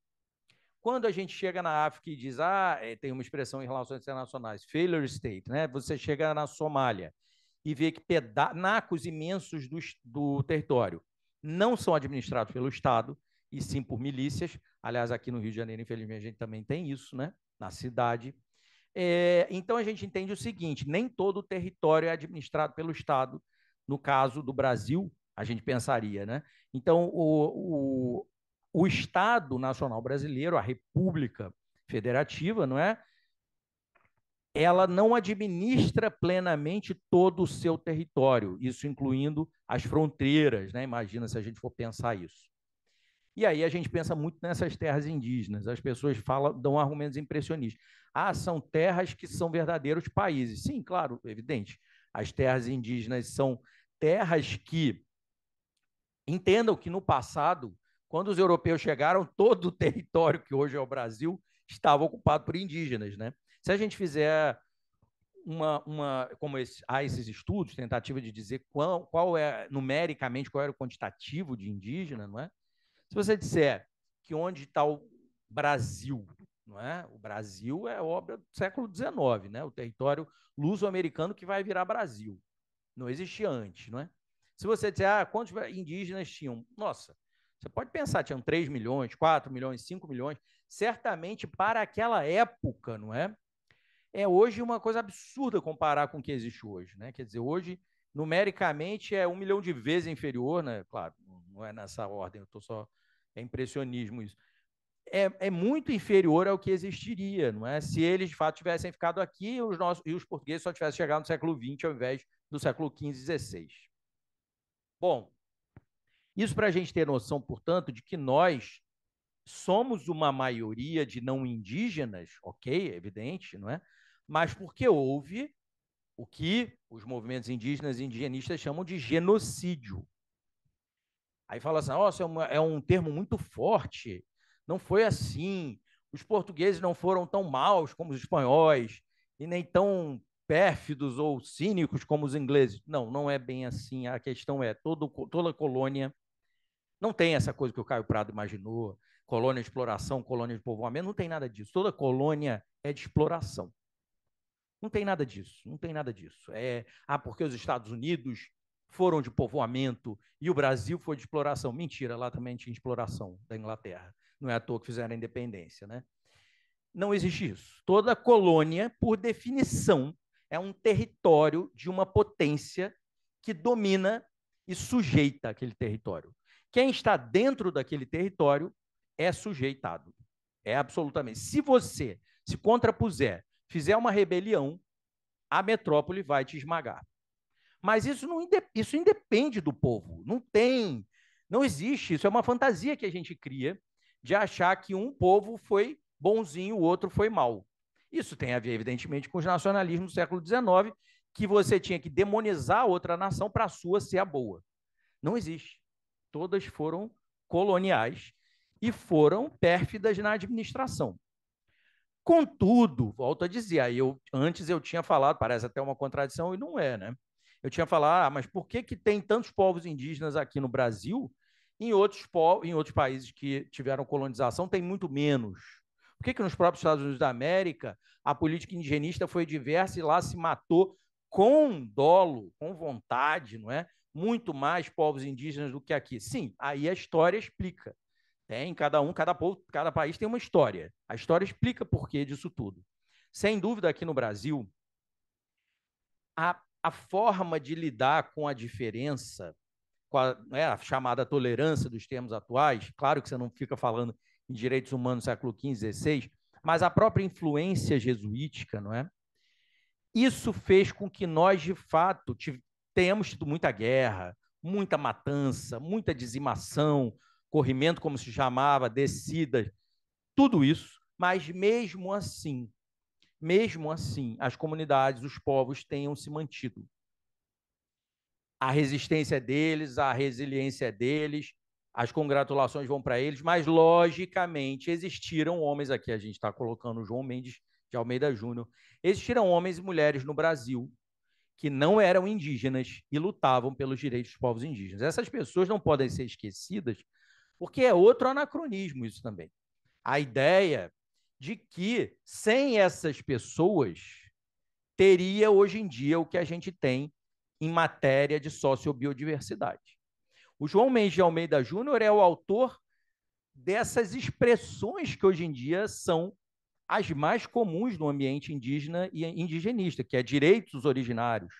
Quando a gente chega na África e diz, tem uma expressão em relações internacionais, failure state, né? Você chega na Somália e vê que penacos imensos do território não são administrados pelo Estado, e sim por milícias. Aliás, aqui no Rio de Janeiro, infelizmente, a gente também tem isso, né? Na cidade. Então, a gente entende o seguinte, nem todo o território é administrado pelo Estado. No caso do Brasil, a gente pensaria, né? Então, o Estado Nacional Brasileiro, a República Federativa, não é? Ela não administra plenamente todo o seu território, isso incluindo as fronteiras, né? Imagina se a gente for pensar isso. E aí a gente pensa muito nessas terras indígenas. As pessoas dão argumentos impressionistas. São terras que são verdadeiros países. Sim, claro, evidente. As terras indígenas são terras que entendam que no passado, quando os europeus chegaram, todo o território que hoje é o Brasil estava ocupado por indígenas, né? Se a gente fizer há esses estudos, tentativa de dizer qual é, numericamente, qual era o quantitativo de indígena, não é? Se você disser que onde está o Brasil, não é? O Brasil é obra do século XIX, né? O território luso-americano que vai virar Brasil. Não existia antes, não é? Se você disser, quantos indígenas tinham? Nossa, você pode pensar, tinham 3 milhões, 4 milhões, 5 milhões. Certamente, para aquela época, não é? É hoje uma coisa absurda comparar com o que existe hoje, né? Quer dizer, hoje, numericamente, é 1 milhão de vezes inferior, né? Claro, não é nessa ordem, eu estou só... É impressionismo isso. É muito inferior ao que existiria, não é? Se eles, de fato, tivessem ficado aqui e os portugueses só tivessem chegado no século XX ao invés do século XV e XVI. Bom, isso para a gente ter noção, portanto, de que nós somos uma maioria de não indígenas, ok, é evidente, não é? Mas porque houve o que os movimentos indígenas e indigenistas chamam de genocídio. Aí fala assim, nossa, é um termo muito forte, não foi assim, os portugueses não foram tão maus como os espanhóis, e nem tão pérfidos ou cínicos como os ingleses. Não, não é bem assim, a questão é, toda colônia não tem essa coisa que o Caio Prado imaginou, colônia de exploração, colônia de povoamento, não tem nada disso. Toda colônia é de exploração. Não tem nada disso, não tem nada disso. Porque os Estados Unidos foram de povoamento e o Brasil foi de exploração. Mentira, lá também tinha exploração da Inglaterra. Não é à toa que fizeram a independência, né? Não existe isso. Toda colônia, por definição, é um território de uma potência que domina e sujeita aquele território. Quem está dentro daquele território é sujeitado. É absolutamente. Se você se contrapuser, fizer uma rebelião, a metrópole vai te esmagar. Mas isso independe do povo. Não existe. Isso é uma fantasia que a gente cria de achar que um povo foi bonzinho, o outro foi mau. Isso tem a ver, evidentemente, com os nacionalismos do século XIX, que você tinha que demonizar outra nação para a sua ser a boa. Não existe. Todas foram coloniais e foram pérfidas na administração. Contudo, volto a dizer, antes eu tinha falado, parece até uma contradição, e não é, né? Eu tinha falado, mas por que tem tantos povos indígenas aqui no Brasil? Em outros países que tiveram colonização tem muito menos. Por que nos próprios Estados Unidos da América a política indigenista foi diversa e lá se matou com dolo, com vontade, não é? Muito mais povos indígenas do que aqui. Sim, aí a história explica. Tem cada povo, cada país tem uma história. A história explica por que disso tudo. Sem dúvida, aqui no Brasil, a forma de lidar com a diferença, com a chamada tolerância dos termos atuais, claro que você não fica falando em direitos humanos do século XV, XVI, mas a própria influência jesuítica, não é? Isso fez com que nós, de fato, tenhamos tido muita guerra, muita matança, muita dizimação, corrimento, como se chamava, descidas, tudo isso, mas mesmo assim, as comunidades, os povos tenham se mantido. A resistência deles, a resiliência deles, as congratulações vão para eles, mas, logicamente, existiram homens aqui, a gente está colocando o João Mendes de Almeida Júnior, existiram homens e mulheres no Brasil que não eram indígenas e lutavam pelos direitos dos povos indígenas. Essas pessoas não podem ser esquecidas, porque é outro anacronismo isso também. A ideia de que, sem essas pessoas, teria hoje em dia o que a gente tem em matéria de sociobiodiversidade. O João Mendes de Almeida Júnior é o autor dessas expressões que hoje em dia são as mais comuns no ambiente indígena e indigenista, que é direitos originários,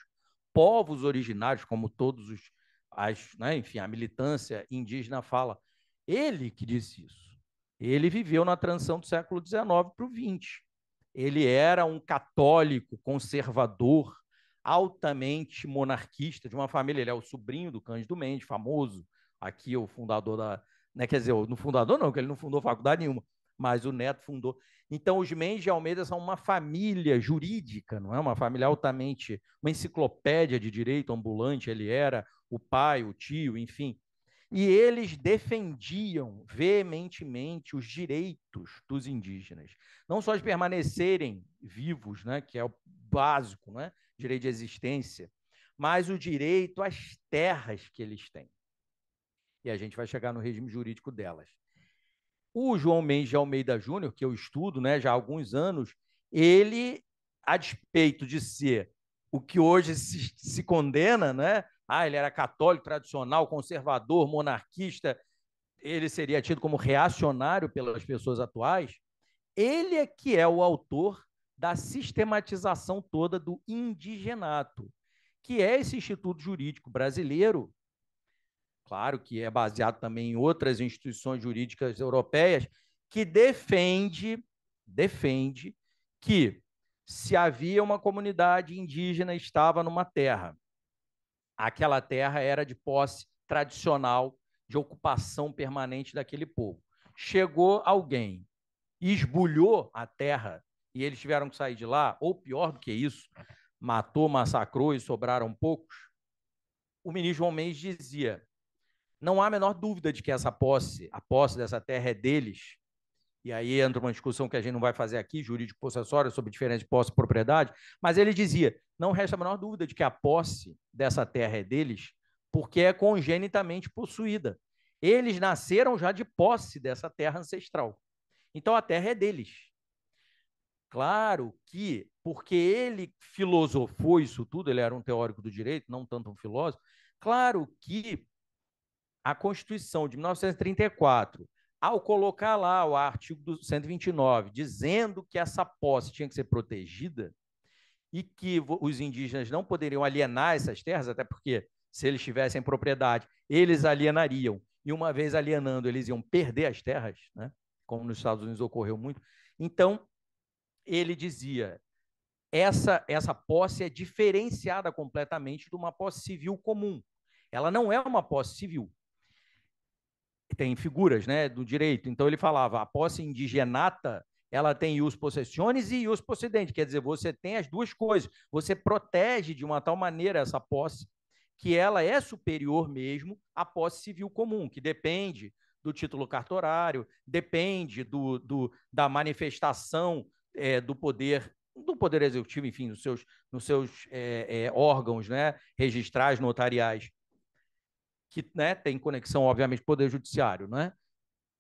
povos originários, como todos enfim, a militância indígena fala. Ele que disse isso. Ele viveu na transição do século XIX para o XX. Ele era um católico conservador, altamente monarquista, de uma família. Ele é o sobrinho do Cândido Mendes, famoso, aqui o fundador da... Né, quer dizer, no fundador não, porque ele não fundou faculdade nenhuma, mas o neto fundou. Então, os Mendes de Almeida são uma família jurídica, não é? Uma família altamente, uma enciclopédia de direito ambulante, ele era, o pai, o tio, enfim. E eles defendiam veementemente os direitos dos indígenas. Não só de permanecerem vivos, né, que é o básico, né, direito de existência, mas o direito às terras que eles têm. E a gente vai chegar no regime jurídico delas. O João Mendes de Almeida Júnior, que eu estudo, né, já há alguns anos, ele, a despeito de ser o que hoje se condena, né? Ele era católico tradicional, conservador, monarquista, ele seria tido como reacionário pelas pessoas atuais. Ele é que é o autor da sistematização toda do indigenato, que é esse instituto jurídico brasileiro, claro que é baseado também em outras instituições jurídicas europeias, que defende que se havia uma comunidade indígena estava numa terra, aquela terra era de posse tradicional, de ocupação permanente daquele povo. Chegou alguém, esbulhou a terra e eles tiveram que sair de lá, ou pior do que isso, matou, massacrou e sobraram poucos. O ministro João Mendes dizia: não há a menor dúvida de que a posse dessa terra é deles. E aí entra uma discussão que a gente não vai fazer aqui, jurídico-possessória, sobre diferença de posse e propriedade, mas ele dizia, não resta a menor dúvida de que a posse dessa terra é deles, porque é congenitamente possuída. Eles nasceram já de posse dessa terra ancestral. Então a terra é deles. Claro que, porque ele filosofou isso tudo, ele era um teórico do direito, não tanto um filósofo, claro que a Constituição de 1934, ao colocar lá o artigo 129, dizendo que essa posse tinha que ser protegida e que os indígenas não poderiam alienar essas terras, até porque, se eles tivessem propriedade, eles alienariam, e uma vez alienando, eles iam perder as terras, né? Como nos Estados Unidos ocorreu muito. Então, ele dizia, essa posse é diferenciada completamente de uma posse civil comum. Ela não é uma posse civil. Tem figuras, né, do direito. Então ele falava, a posse indigenata, ela tem ius possessiones e ius possidendi, quer dizer, você tem as duas coisas. Você protege de uma tal maneira essa posse que ela é superior mesmo à posse civil comum, que depende do título cartorário, depende da manifestação do poder executivo, enfim, nos seus órgãos, né, registrais, notariais, que, né, tem conexão, obviamente, com o Poder Judiciário, né?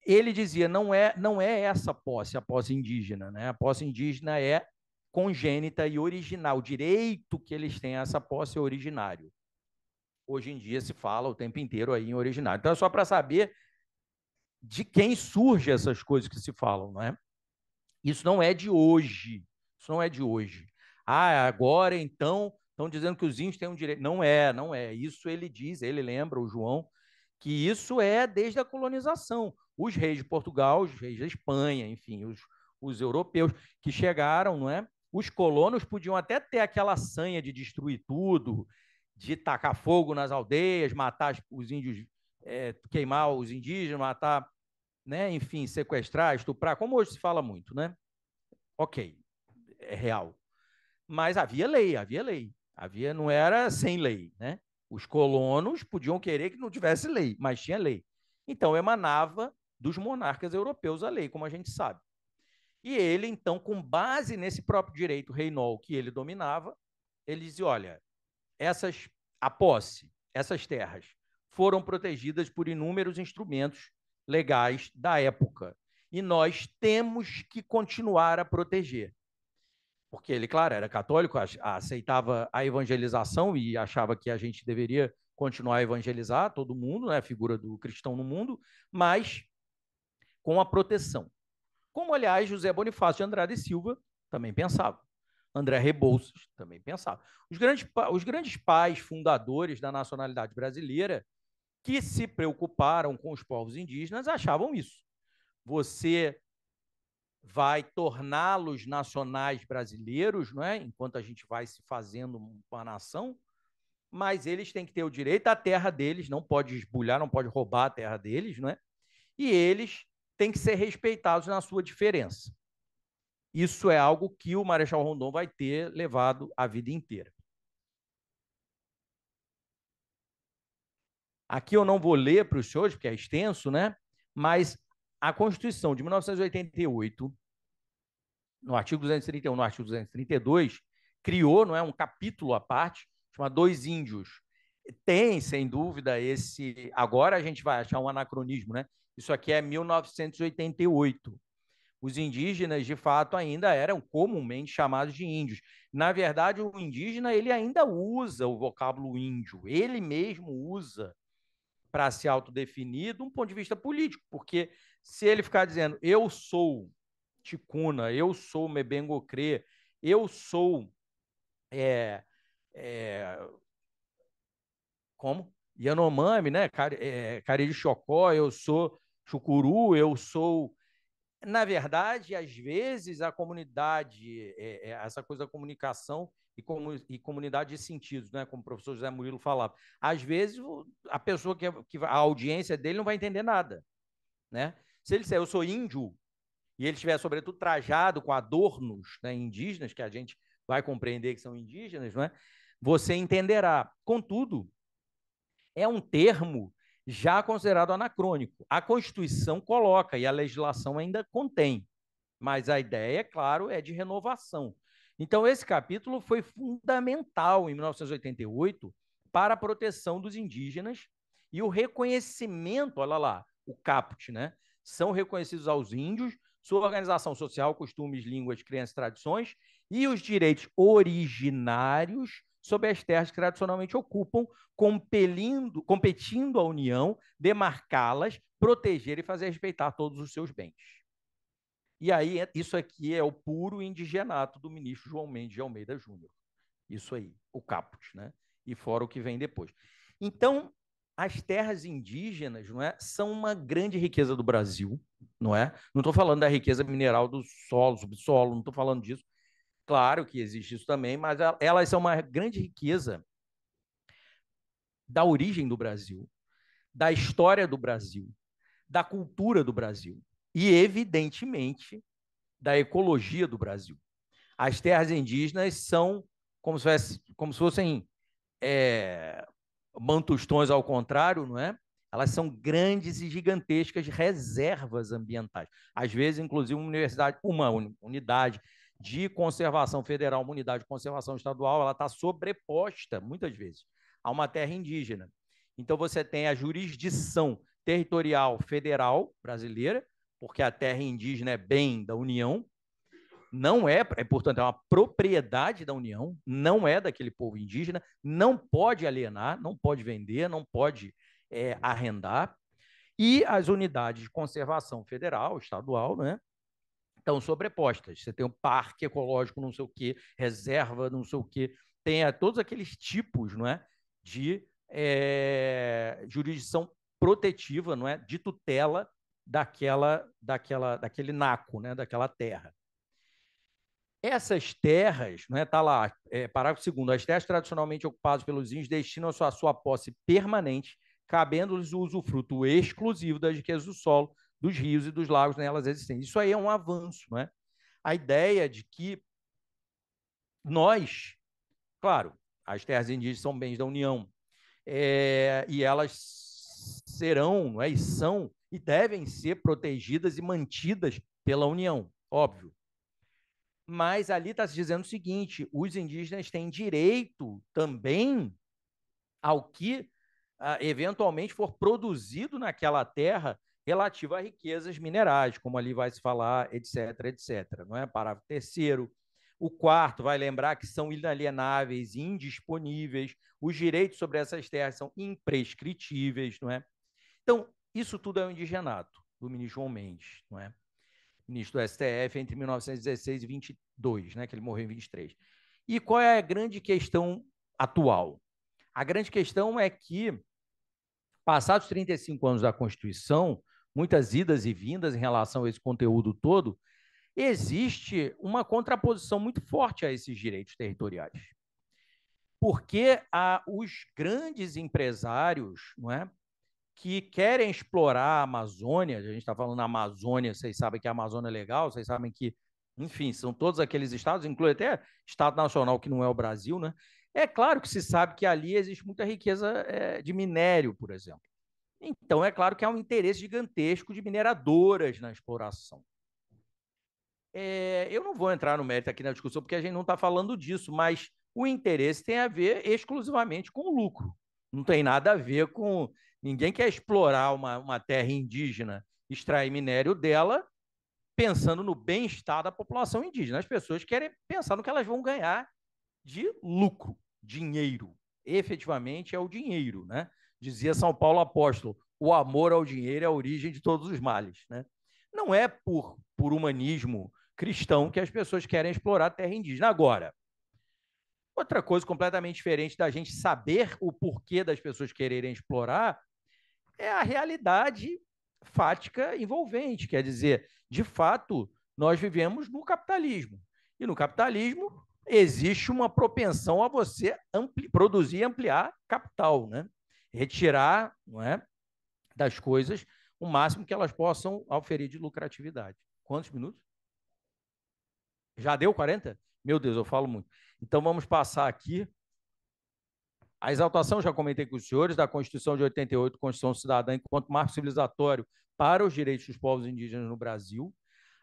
Ele dizia, não é essa posse, a posse indígena, né? A posse indígena é congênita e original. O direito que eles têm a essa posse é originário. Hoje em dia se fala o tempo inteiro aí em originário. Então é só para saber de quem surgem essas coisas que se falam, não é? Isso não é de hoje. Isso não é de hoje. Ah, agora então estão dizendo que os índios têm um direito. Não é, não é. Isso ele diz, ele lembra, o João, que isso é desde a colonização. Os reis de Portugal, os reis da Espanha, enfim, os europeus que chegaram, não é? Os colonos podiam até ter aquela sanha de destruir tudo, de tacar fogo nas aldeias, matar os índios, queimar os indígenas, matar, né? Enfim, sequestrar, estuprar, como hoje se fala muito, né? Ok, é real. Mas havia lei, havia lei. Havia, não era sem lei, né? Os colonos podiam querer que não tivesse lei, mas tinha lei. Então emanava dos monarcas europeus a lei, como a gente sabe. E ele, então, com base nesse próprio direito reinol que ele dominava, ele dizia: olha, a posse, essas terras, foram protegidas por inúmeros instrumentos legais da época. E nós temos que continuar a proteger. Porque ele, claro, era católico, aceitava a evangelização e achava que a gente deveria continuar a evangelizar todo mundo, né, a figura do cristão no mundo, mas com a proteção. Como, aliás, José Bonifácio de Andrade e Silva também pensava. André Rebouças também pensava. Os grandes pais fundadores da nacionalidade brasileira que se preocuparam com os povos indígenas achavam isso. Você vai torná-los nacionais brasileiros, não é? Enquanto a gente vai se fazendo uma nação, mas eles têm que ter o direito à terra deles, não pode esbulhar, não pode roubar a terra deles, não é? E eles têm que ser respeitados na sua diferença. Isso é algo que o Marechal Rondon vai ter levado a vida inteira. Aqui eu não vou ler para os senhores, porque é extenso, né? Mas a Constituição de 1988, no artigo 231, no artigo 232, criou, não é, um capítulo à parte, chamado Dois Índios. Tem, sem dúvida, esse... Agora a gente vai achar um anacronismo, né? Isso aqui é 1988. Os indígenas, de fato, ainda eram comumente chamados de índios. Na verdade, o indígena ele ainda usa o vocábulo índio. Ele mesmo usa para se autodefinir de um ponto de vista político, porque se ele ficar dizendo eu sou ticuna, eu sou mebengocrê, eu sou como? Yanomami, né? Cari de Chocó, eu sou chucuru, eu sou... Na verdade, às vezes, a comunidade, essa coisa da comunicação e comunidade de sentidos, né? Como o professor José Murilo falava. Às vezes, a pessoa que a audiência dele não vai entender nada, né? Se ele disser, eu sou índio, e ele estiver, sobretudo, trajado com adornos, né, indígenas, que a gente vai compreender que são indígenas, não é? Você entenderá. Contudo, é um termo já considerado anacrônico. A Constituição coloca e a legislação ainda contém, mas a ideia, claro, é de renovação. Então, esse capítulo foi fundamental em 1988 para a proteção dos indígenas e o reconhecimento, olha lá, o caput, né? São reconhecidos aos índios sua organização social, costumes, línguas, crenças e tradições e os direitos originários sobre as terras que tradicionalmente ocupam, competindo a União, demarcá-las, proteger e fazer respeitar todos os seus bens. E aí, isso aqui é o puro indigenato do ministro João Mendes de Almeida Júnior. Isso aí, o caput, né? E fora o que vem depois. Então, as terras indígenas, não é, são uma grande riqueza do Brasil, não é? Não estou falando da riqueza mineral do solo, subsolo, não estou falando disso. Claro que existe isso também, mas elas são uma grande riqueza da origem do Brasil, da história do Brasil, da cultura do Brasil e, evidentemente, da ecologia do Brasil. As terras indígenas são como se fossem mantostões ao contrário, não é? Elas são grandes e gigantescas reservas ambientais. Às vezes, inclusive, uma unidade de conservação federal, uma unidade de conservação estadual, ela está sobreposta, muitas vezes, a uma terra indígena. Então, você tem a jurisdição territorial federal brasileira, porque a terra indígena é bem da União, não é, portanto, é uma propriedade da União, não é daquele povo indígena, não pode alienar, não pode vender, não pode arrendar, e as unidades de conservação federal, estadual, né, estão sobrepostas. Você tem um parque ecológico, não sei o quê, reserva, não sei o quê, tem todos aqueles tipos, não é, de jurisdição protetiva, não é, de tutela daquele naco, né, daquela terra. Essas terras, não é, tá lá, parágrafo 2º, as terras tradicionalmente ocupadas pelos índios destinam-se à sua posse permanente, cabendo-lhes o usufruto exclusivo das riquezas do solo, dos rios e dos lagos nelas existentes. Isso aí é um avanço, não é? A ideia de que nós, claro, as terras indígenas são bens da União, e elas serão, não é, e são, e devem ser protegidas e mantidas pela União, óbvio. Mas ali está se dizendo o seguinte: os indígenas têm direito também ao que eventualmente for produzido naquela terra relativo a riquezas minerais, como ali vai se falar, etc, etc. Não é? Parágrafo 3º. O 4º vai lembrar que são inalienáveis, indisponíveis, os direitos sobre essas terras são imprescritíveis, não é? Então, isso tudo é o indigenato do ministro João Mendes, não é? Ministro do STF entre 1916 e 22, né, que ele morreu em 23. E qual é a grande questão atual? A grande questão é que, passados 35 anos da Constituição, muitas idas e vindas em relação a esse conteúdo todo, existe uma contraposição muito forte a esses direitos territoriais. Porque os grandes empresários, não é, que querem explorar a Amazônia, a gente está falando da Amazônia, vocês sabem que a Amazônia é legal, vocês sabem que, enfim, são todos aqueles estados, inclui até Estado Nacional que não é o Brasil, né? É claro que se sabe que ali existe muita riqueza de minério, por exemplo. Então, é claro que há um interesse gigantesco de mineradoras na exploração. Eu não vou entrar no mérito aqui na discussão, porque a gente não está falando disso, mas o interesse tem a ver exclusivamente com o lucro. Não tem nada a ver com... Ninguém quer explorar uma terra indígena, extrair minério dela, pensando no bem-estar da população indígena. As pessoas querem pensar no que elas vão ganhar de lucro, dinheiro. Efetivamente é o dinheiro, né? Dizia São Paulo Apóstolo, o amor ao dinheiro é a origem de todos os males, né? Não é por humanismo cristão que as pessoas querem explorar a terra indígena. Agora, outra coisa completamente diferente da gente saber o porquê das pessoas quererem explorar é a realidade fática envolvente. Quer dizer, de fato, nós vivemos no capitalismo. E no capitalismo existe uma propensão a você produzir e ampliar capital, né? Retirar, não é, das coisas o máximo que elas possam oferir de lucratividade. Quantos minutos? Já deu 40? Meu Deus, eu falo muito. Então vamos passar aqui. A exaltação, já comentei com os senhores, da Constituição de 88, Constituição Cidadã, enquanto marco civilizatório para os direitos dos povos indígenas no Brasil.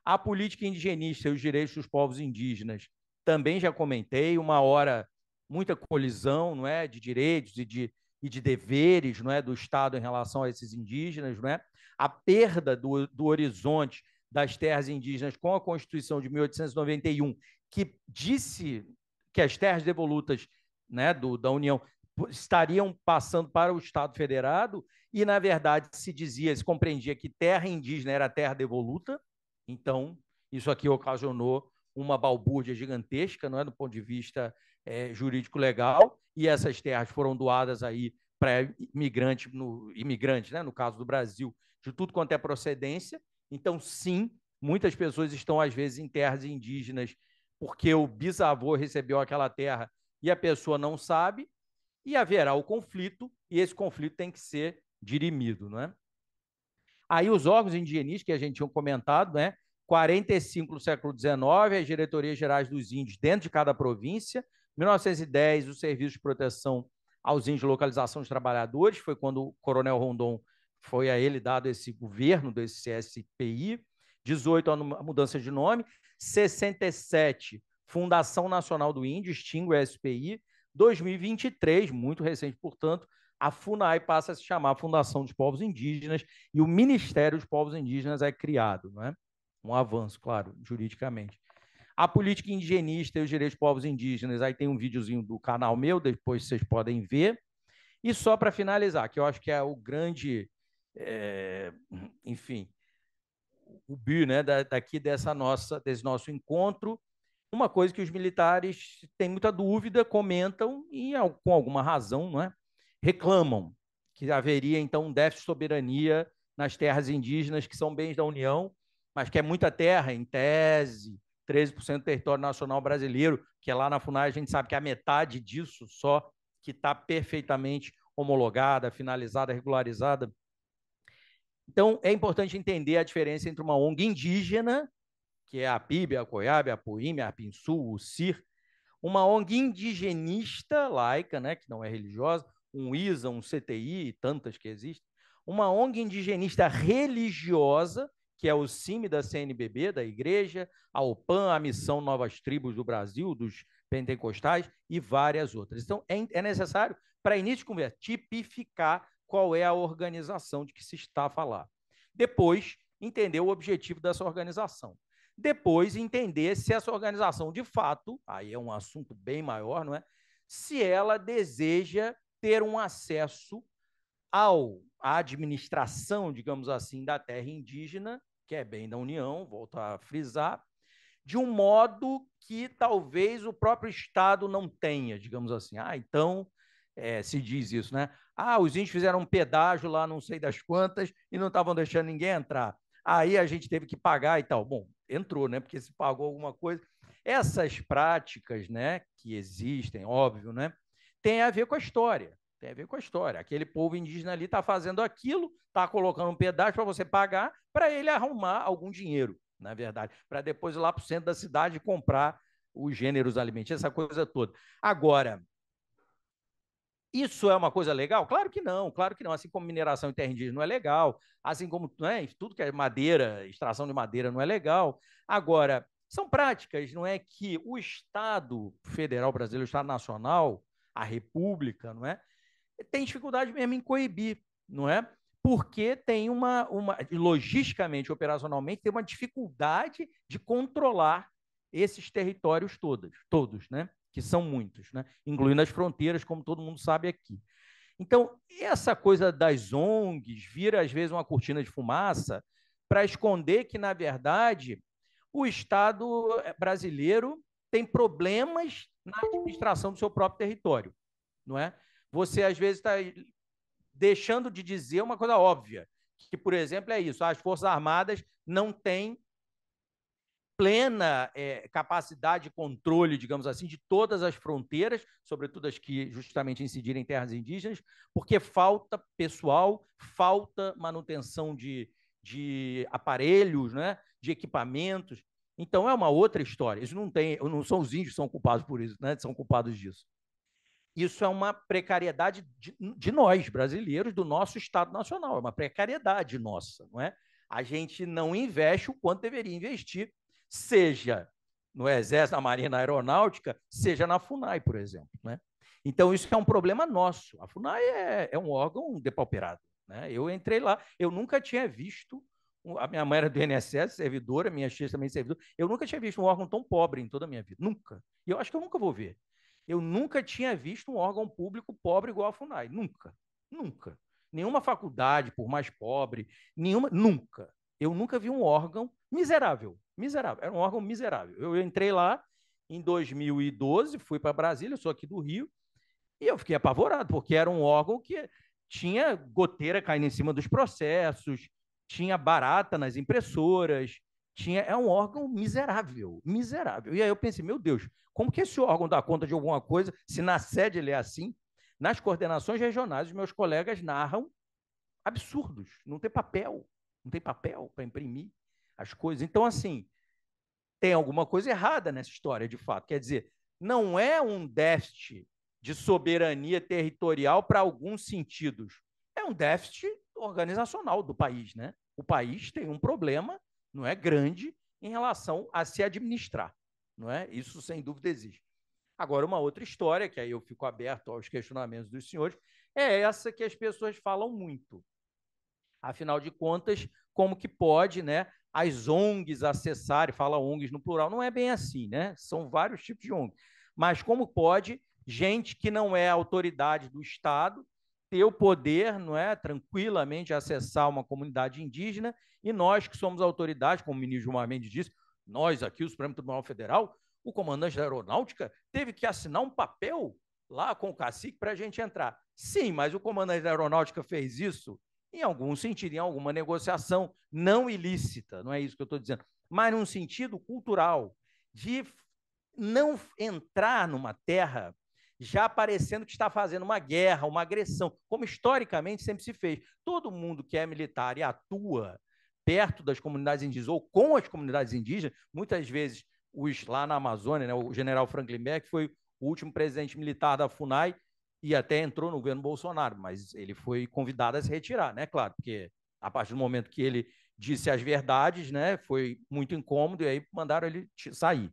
A política indigenista e os direitos dos povos indígenas, também já comentei, uma hora, muita colisão, não é, de direitos e de deveres, não é, do Estado em relação a esses indígenas, não é? A perda do horizonte das terras indígenas com a Constituição de 1891, que disse que as terras devolutas, né, da União estariam passando para o Estado Federado, e, na verdade, se compreendia que terra indígena era terra devoluta. Então, isso aqui ocasionou uma balbúrdia gigantesca, não é, do ponto de vista jurídico-legal, e essas terras foram doadas aí para imigrantes, né, no caso do Brasil, de tudo quanto é procedência. Então, sim, muitas pessoas estão, às vezes, em terras indígenas porque o bisavô recebeu aquela terra e a pessoa não sabe, e haverá o conflito, e esse conflito tem que ser dirimido, não é? Aí os órgãos indigenistas que a gente tinha comentado, né? 45 no século XIX, as diretorias gerais dos índios dentro de cada província. 1910, o Serviço de Proteção aos Índios de Localização dos Trabalhadores, foi quando o Coronel Rondon foi a ele dado esse governo desse CSPI. 18, a mudança de nome. 67, Fundação Nacional do Índio, extingue o SPI. 2023, muito recente, portanto, a FUNAI passa a se chamar Fundação dos Povos Indígenas e o Ministério dos Povos Indígenas é criado, não é? Um avanço, claro, juridicamente. A política indigenista e os direitos dos povos indígenas, aí tem um videozinho do canal meu, depois vocês podem ver. E só para finalizar, que eu acho que é o grande, enfim, o bi, né, daqui desse nosso encontro, uma coisa que os militares têm muita dúvida, comentam e, com alguma razão, não é? Reclamam que haveria, então, um déficit de soberania nas terras indígenas, que são bens da União, mas que é muita terra, em tese, 13% do território nacional brasileiro, que é lá na FUNAI, a gente sabe que é a metade disso só, que está perfeitamente homologada, finalizada, regularizada. Então, é importante entender a diferença entre uma ONG indígena, que é a PIB, a COIAB, a PUIME, a PINSUL, o CIR, uma ONG indigenista laica, né, que não é religiosa, um ISA, um CTI e tantas que existem, uma ONG indigenista religiosa, que é o CIMI da CNBB, da Igreja, a OPAN, a Missão Novas Tribos do Brasil, dos pentecostais e várias outras. Então, é necessário, para início de conversa, tipificar qual é a organização de que se está a falar. Depois, entender o objetivo dessa organização. Depois, entender se essa organização, de fato, aí é um assunto bem maior, não é? Se ela deseja ter um acesso à administração, digamos assim, da terra indígena, que é bem da União, volto a frisar, de um modo que talvez o próprio Estado não tenha, digamos assim. Então, se diz isso, né? Os índios fizeram um pedágio lá, não sei das quantas, e não estavam deixando ninguém entrar. Aí a gente teve que pagar e tal. Bom, entrou, né? Porque se pagou alguma coisa. Essas práticas, né, que existem, óbvio, né, tem a ver com a história. Tem a ver com a história. Aquele povo indígena ali está fazendo aquilo, está colocando um pedágio para você pagar, para ele arrumar algum dinheiro, na verdade, para depois ir lá para o centro da cidade comprar os gêneros alimentícios, essa coisa toda. Agora, isso é uma coisa legal? Claro que não, claro que não. Assim como mineração em terra indígena não é legal, assim como, né, tudo que é madeira, extração de madeira não é legal. Agora, são práticas, não é, que o Estado federal brasileiro, o Estado nacional, a República, não é, tem dificuldade mesmo em coibir, não é? Porque tem logisticamente, operacionalmente, tem uma dificuldade de controlar esses territórios todos, né? Que são muitos, né? Incluindo as fronteiras, como todo mundo sabe aqui. Então, essa coisa das ONGs vira, às vezes, uma cortina de fumaça para esconder que, na verdade, o Estado brasileiro tem problemas na administração do seu próprio território, não é? Você, às vezes, está deixando de dizer uma coisa óbvia, que, por exemplo, é isso: as Forças Armadas não têm plena capacidade de controle, digamos assim, de todas as fronteiras, sobretudo as que justamente incidirem em terras indígenas, porque falta pessoal, falta manutenção de aparelhos, né, de equipamentos. Então, é uma outra história. Isso não são os índios que são culpados por isso, né, são culpados disso. Isso é uma precariedade de nós, brasileiros, do nosso Estado Nacional. É uma precariedade nossa, não é? A gente não investe o quanto deveria investir, seja no Exército, na Marinha, na Aeronáutica, seja na FUNAI, por exemplo, né? Então, isso é um problema nosso. A FUNAI é um órgão depauperado, né? Eu entrei lá, eu nunca tinha visto, a minha mãe era do INSS, servidora, minha tia também servidora, eu nunca tinha visto um órgão tão pobre em toda a minha vida, nunca. E eu acho que eu nunca vou ver. Eu nunca tinha visto um órgão público pobre igual a FUNAI. Nunca. Nunca. Nenhuma faculdade, por mais pobre, nunca. Eu nunca vi um órgão miserável. Miserável. Era um órgão miserável. Eu entrei lá em 2012, fui para Brasília, eu sou aqui do Rio, e eu fiquei apavorado, porque era um órgão que tinha goteira caindo em cima dos processos, tinha barata nas impressoras, é um órgão miserável, miserável. E aí eu pensei, meu Deus, como que esse órgão dá conta de alguma coisa, se na sede ele é assim? Nas coordenações regionais, os meus colegas narram absurdos. Não tem papel para imprimir as coisas. Então, assim, tem alguma coisa errada nessa história, de fato. Quer dizer, não é um déficit de soberania territorial para alguns sentidos. É um déficit organizacional do país, né? O país tem um problema, não é, grande em relação a se administrar, não é? Isso sem dúvida existe. Agora, uma outra história, que aí eu fico aberto aos questionamentos dos senhores, é essa que as pessoas falam muito. Afinal de contas, como que pode, né, as ONGs acessarem, fala ONGs no plural, não é bem assim, né? São vários tipos de ONG. Mas como pode gente que não é autoridade do Estado ter o poder, não é, tranquilamente acessar uma comunidade indígena, e nós que somos autoridade, como o ministro Gilmar Mendes disse, nós aqui, o Supremo Tribunal Federal, o comandante da Aeronáutica teve que assinar um papel lá com o cacique para a gente entrar. Sim, mas o comandante da Aeronáutica fez isso em algum sentido, em alguma negociação não ilícita, não é isso que eu estou dizendo, mas num sentido cultural, de não entrar numa terra já parecendo que está fazendo uma guerra, uma agressão, como historicamente sempre se fez. Todo mundo que é militar e atua perto das comunidades indígenas ou com as comunidades indígenas, muitas vezes lá na Amazônia, né, o general Franklin Beck foi o último presidente militar da FUNAI e até entrou no governo Bolsonaro, mas ele foi convidado a se retirar, né? Claro, porque a partir do momento que ele disse as verdades, né, foi muito incômodo e aí mandaram ele sair.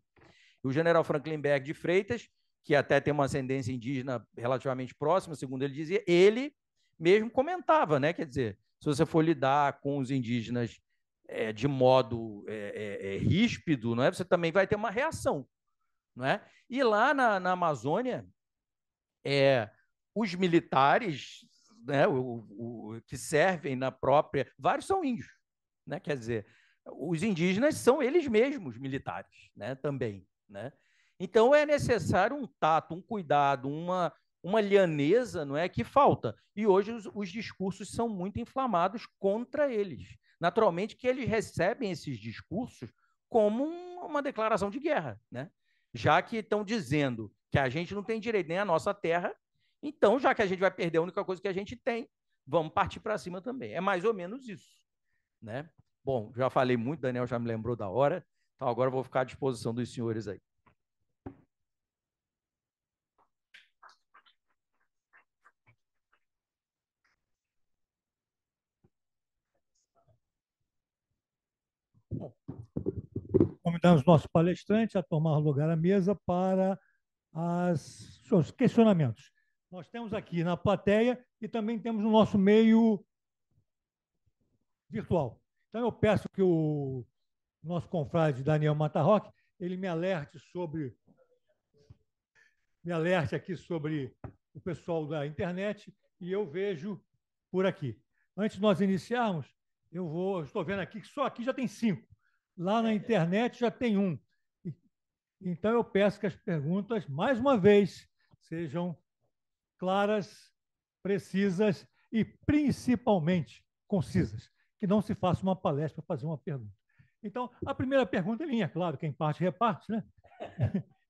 E o general Franklin Berg de Freitas, que até tem uma ascendência indígena relativamente próxima, segundo ele dizia, ele mesmo comentava, né? Quer dizer, se você for lidar com os indígenas de modo ríspido, não é? Você também vai ter uma reação, não é? E lá na Amazônia, os militares, né, que servem na própria, vários são índios, né? Quer dizer, os indígenas são eles mesmos militares, né? Também, né? Então é necessário um tato, um cuidado, uma lianeza, não é, que falta. E hoje os discursos são muito inflamados contra eles. Naturalmente que eles recebem esses discursos como uma declaração de guerra, né? Já que estão dizendo que a gente não tem direito nem à nossa terra, então, já que a gente vai perder a única coisa que a gente tem, vamos partir para cima também. É mais ou menos isso, né? Bom, já falei muito, Daniel já me lembrou da hora, então agora eu vou ficar à disposição dos senhores aí. Convidamos nossos palestrantes a tomar lugar à mesa para os questionamentos. Nós temos aqui na plateia e também temos no nosso meio virtual. Então, eu peço que o nosso confrade Daniel Matarroque, ele me alerte aqui sobre o pessoal da internet e eu vejo por aqui. Antes de nós iniciarmos, estou vendo aqui que só aqui já tem 5. Lá na internet já tem 1. Então, eu peço que as perguntas, mais uma vez, sejam claras, precisas e, principalmente, concisas. Que não se faça uma palestra para fazer uma pergunta. Então, a primeira pergunta é minha, claro, quem parte, reparte, né?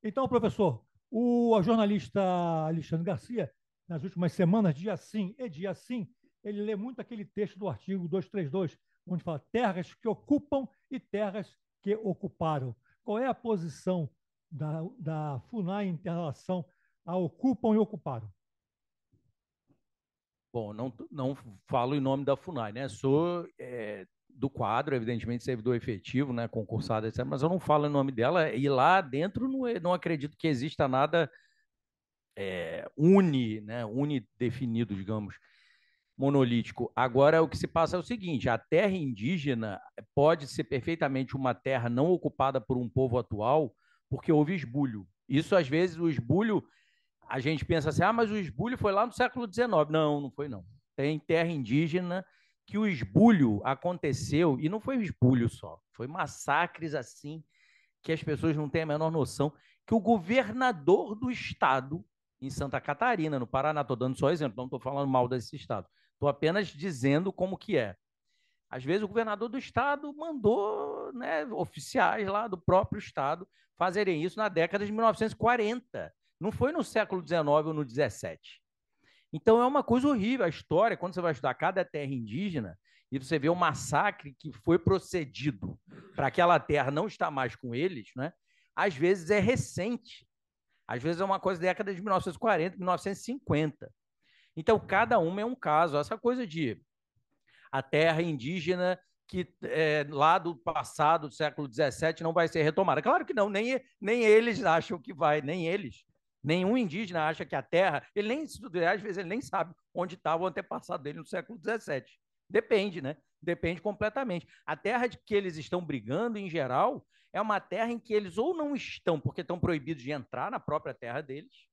Então, professor, o jornalista Alexandre Garcia, nas últimas semanas, dia sim e dia sim, ele lê muito aquele texto do artigo 232, onde fala terras que ocupam e terras que ocuparam. Qual é a posição da FUNAI em relação a ocupam e ocuparam? Bom, não falo em nome da FUNAI, né? Sou do quadro, evidentemente, servidor efetivo, né? Concursado, etc., mas eu não falo em nome dela, e lá dentro não acredito que exista nada unidefinido, digamos, monolítico. Agora, o que se passa é o seguinte: a terra indígena pode ser perfeitamente uma terra não ocupada por um povo atual, porque houve esbulho. Isso, às vezes, o esbulho, a gente pensa assim, mas o esbulho foi lá no século XIX. Não, não foi não. Tem terra indígena que o esbulho aconteceu, e não foi esbulho só, foi massacres assim, que as pessoas não têm a menor noção, que o governador do estado, em Santa Catarina, no Paraná, estou dando só exemplo, não estou falando mal desse estado, estou apenas dizendo como que é. Às vezes o governador do estado mandou, né, oficiais lá do próprio estado fazerem isso na década de 1940. Não foi no século XIX ou no XVII. Então é uma coisa horrível a história, quando você vai estudar cada terra indígena e você vê o massacre que foi procedido para aquela terra não estar mais com eles, né? Às vezes é recente. Às vezes é uma coisa da década de 1940, 1950. Então, cada uma é um caso. Essa coisa de a terra indígena que lá do passado, do século XVII, não vai ser retomada. Claro que não, nem eles acham que vai, nem eles. Nenhum indígena acha que a terra, ele nem, às vezes ele nem sabe onde estava o antepassado dele no século XVII. Depende, né? Depende completamente. A terra de que eles estão brigando, em geral, é uma terra em que eles ou não estão, porque estão proibidos de entrar na própria terra deles,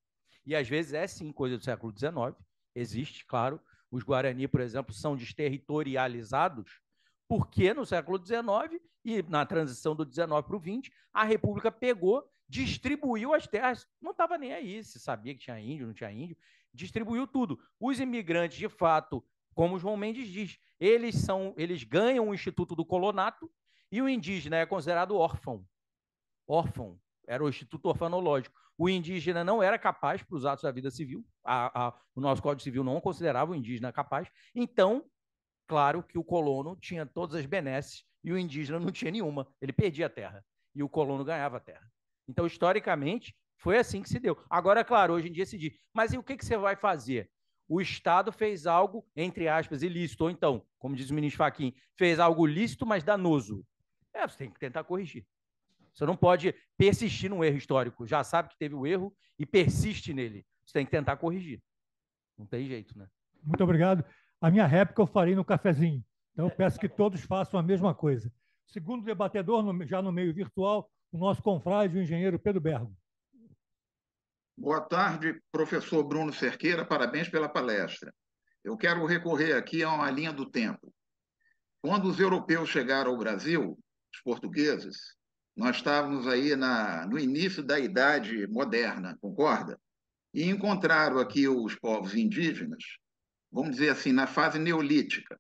e às vezes é sim coisa do século XIX, existe, claro. Os Guarani, por exemplo, são desterritorializados, porque no século XIX e na transição do XIX para o XX, a República pegou, distribuiu as terras, não estava nem aí se sabia que tinha índio, não tinha índio, distribuiu tudo. Os imigrantes, de fato, como o João Mendes diz, eles ganham o Instituto do Colonato e o indígena é considerado órfão. Órfão, era o Instituto Orfanológico. O indígena não era capaz para os atos da vida civil, o nosso Código Civil não considerava o indígena capaz, então, claro que o colono tinha todas as benesses e o indígena não tinha nenhuma, ele perdia a terra e o colono ganhava a terra. Então, historicamente, foi assim que se deu. Agora, claro, hoje em dia se diz, mas e o que você vai fazer? O Estado fez algo, entre aspas, ilícito, ou então, como diz o ministro Fachin, fez algo lícito, mas danoso. Você tem que tentar corrigir. Você não pode persistir num erro histórico. Já sabe que teve o erro e persiste nele. Você tem que tentar corrigir. Não tem jeito, né? Muito obrigado. A minha réplica eu farei no cafezinho. Então, eu peço que todos façam a mesma coisa. Segundo debatedor, já no meio virtual, o nosso confrade, o engenheiro Pedro Bergo. Boa tarde, professor Bruno Cerqueira. Parabéns pela palestra. Eu quero recorrer aqui a uma linha do tempo. Quando os europeus chegaram ao Brasil, os portugueses, nós estávamos aí no início da Idade Moderna, concorda? E encontraram aqui os povos indígenas, vamos dizer assim, na fase neolítica.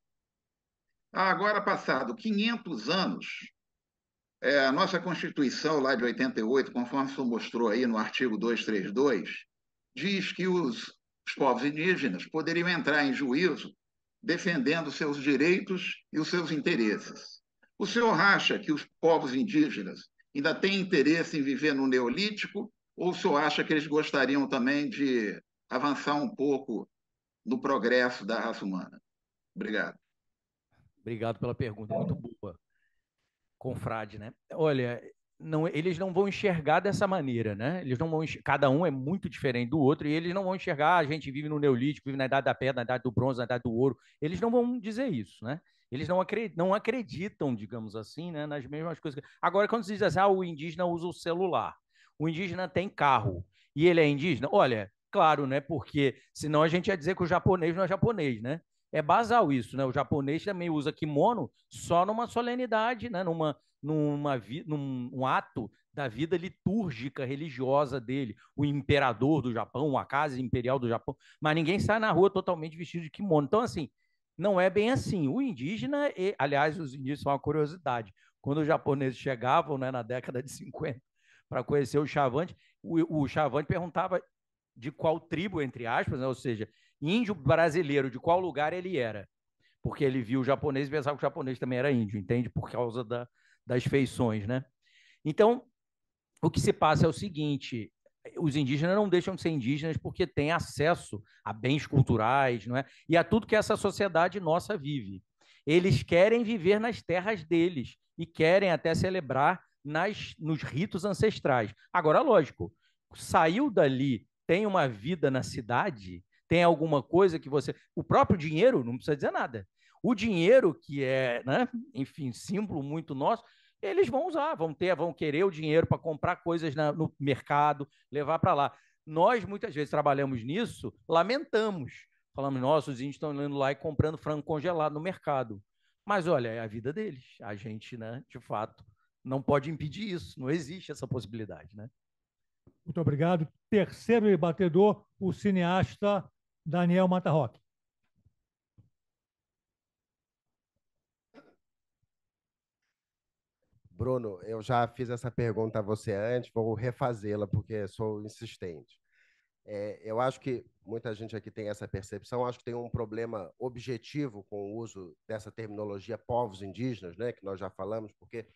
Agora, passado 500 anos, a nossa Constituição, lá de 88, conforme o senhor mostrou aí no artigo 232, diz que os povos indígenas poderiam entrar em juízo defendendo seus direitos e os seus interesses. O senhor acha que os povos indígenas ainda têm interesse em viver no Neolítico ou o senhor acha que eles gostariam também de avançar um pouco no progresso da raça humana? Obrigado. Obrigado pela pergunta, muito boa. Confrade, né? Olha, eles não vão enxergar dessa maneira, né? Eles não vão cada um é muito diferente do outro e eles não vão enxergar, a gente vive no Neolítico, vive na Idade da Pedra, na Idade do Bronze, na Idade do Ouro. Eles não vão dizer isso, né? Eles não acreditam, digamos assim, né, nas mesmas coisas. Agora, quando se diz assim, o indígena usa o celular, o indígena tem carro e ele é indígena, olha, claro, né? Porque senão a gente ia dizer que o japonês não é japonês, né? É basal isso, né? O japonês também usa kimono só numa solenidade, né? num ato da vida litúrgica religiosa dele, o imperador do Japão, a casa imperial do Japão, mas ninguém sai na rua totalmente vestido de kimono. Então, assim, não é bem assim. O indígena, aliás, os indígenas são uma curiosidade. Quando os japoneses chegavam, né, na década de 50 para conhecer o Chavante, o Chavante perguntava de qual tribo, entre aspas, né, ou seja, índio brasileiro, de qual lugar ele era. Porque ele viu o japonês e pensava que o japonês também era índio, entende? Por causa das feições, né? Então, o que se passa é o seguinte: os indígenas não deixam de ser indígenas porque têm acesso a bens culturais, não é? E a tudo que essa sociedade nossa vive. Eles querem viver nas terras deles e querem até celebrar nos ritos ancestrais. Agora, lógico, saiu dali, tem uma vida na cidade, tem alguma coisa que você... O próprio dinheiro, não precisa dizer nada. O dinheiro, que é, né, enfim, símbolo muito nosso, eles vão usar, vão querer o dinheiro para comprar coisas no mercado, levar para lá. Nós, muitas vezes, trabalhamos nisso, lamentamos. Falamos, nossa, os índios estão indo lá e comprando frango congelado no mercado. Mas, olha, é a vida deles. A gente, né, de fato, não pode impedir isso. Não existe essa possibilidade, né? Muito obrigado. Terceiro debatedor, o cineasta Daniel Matarroque. Bruno, eu já fiz essa pergunta a você antes, vou refazê-la porque sou insistente. Eu acho que muita gente aqui tem essa percepção, acho que tem um problema objetivo com o uso dessa terminologia povos indígenas, né, que nós já falamos, porque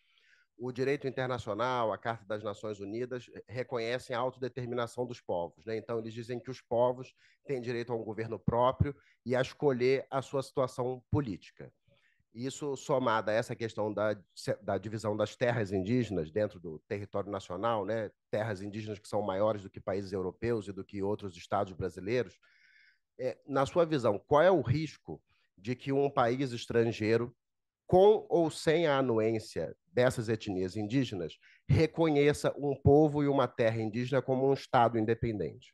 o direito internacional, a Carta das Nações Unidas, reconhecem a autodeterminação dos povos, né? Então, eles dizem que os povos têm direito a um governo próprio e a escolher a sua situação política. Isso, somado a essa questão da divisão das terras indígenas dentro do território nacional, né? Terras indígenas que são maiores do que países europeus e do que outros estados brasileiros, na sua visão, qual é o risco de que um país estrangeiro com ou sem a anuência dessas etnias indígenas, reconheça um povo e uma terra indígena como um Estado independente?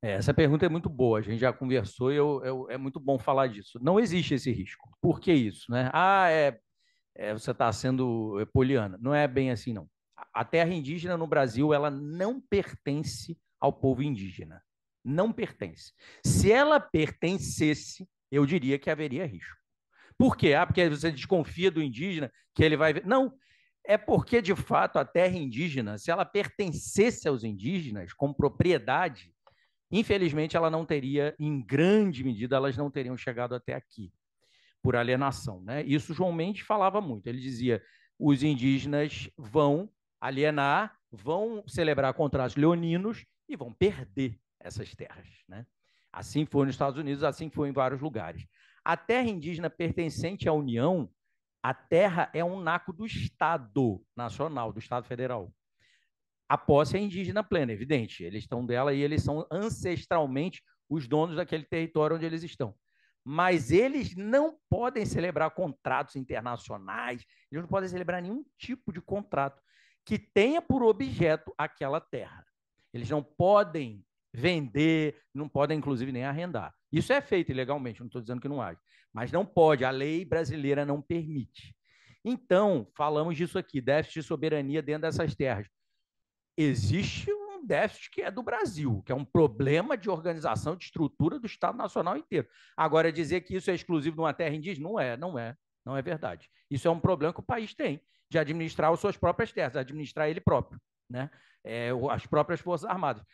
Essa pergunta é muito boa, a gente já conversou e é muito bom falar disso. Não existe esse risco. Por que isso, né? Você está sendo poliana. Não é bem assim, não. A terra indígena no Brasil, ela não pertence ao povo indígena. Não pertence. Se ela pertencesse, eu diria que haveria risco. Por quê? Porque você desconfia do indígena, que ele vai ver. Não, é porque, de fato, a terra indígena, se ela pertencesse aos indígenas como propriedade, infelizmente, ela não teria, em grande medida, elas não teriam chegado até aqui, por alienação, né? Isso João Mendes falava muito. Ele dizia: os indígenas vão alienar, vão celebrar contratos leoninos e vão perder essas terras, né? Assim foi nos Estados Unidos, assim foi em vários lugares. A terra indígena pertencente à União, a terra é um naco do Estado Nacional, do Estado Federal. A posse é indígena plena, evidente. Eles estão dela e eles são ancestralmente os donos daquele território onde eles estão. Mas eles não podem celebrar contratos internacionais, eles não podem celebrar nenhum tipo de contrato que tenha por objeto aquela terra. Eles não podem vender, não podem, inclusive, nem arrendar. Isso é feito ilegalmente, não estou dizendo que não haja. Mas não pode, a lei brasileira não permite. Então, falamos disso aqui, déficit de soberania dentro dessas terras. Existe um déficit que é do Brasil, que é um problema de organização, de estrutura do Estado Nacional inteiro. Agora, dizer que isso é exclusivo de uma terra indígena, não é verdade. Isso é um problema que o país tem, de administrar as suas próprias terras, administrar ele próprio, né? As próprias Forças Armadas.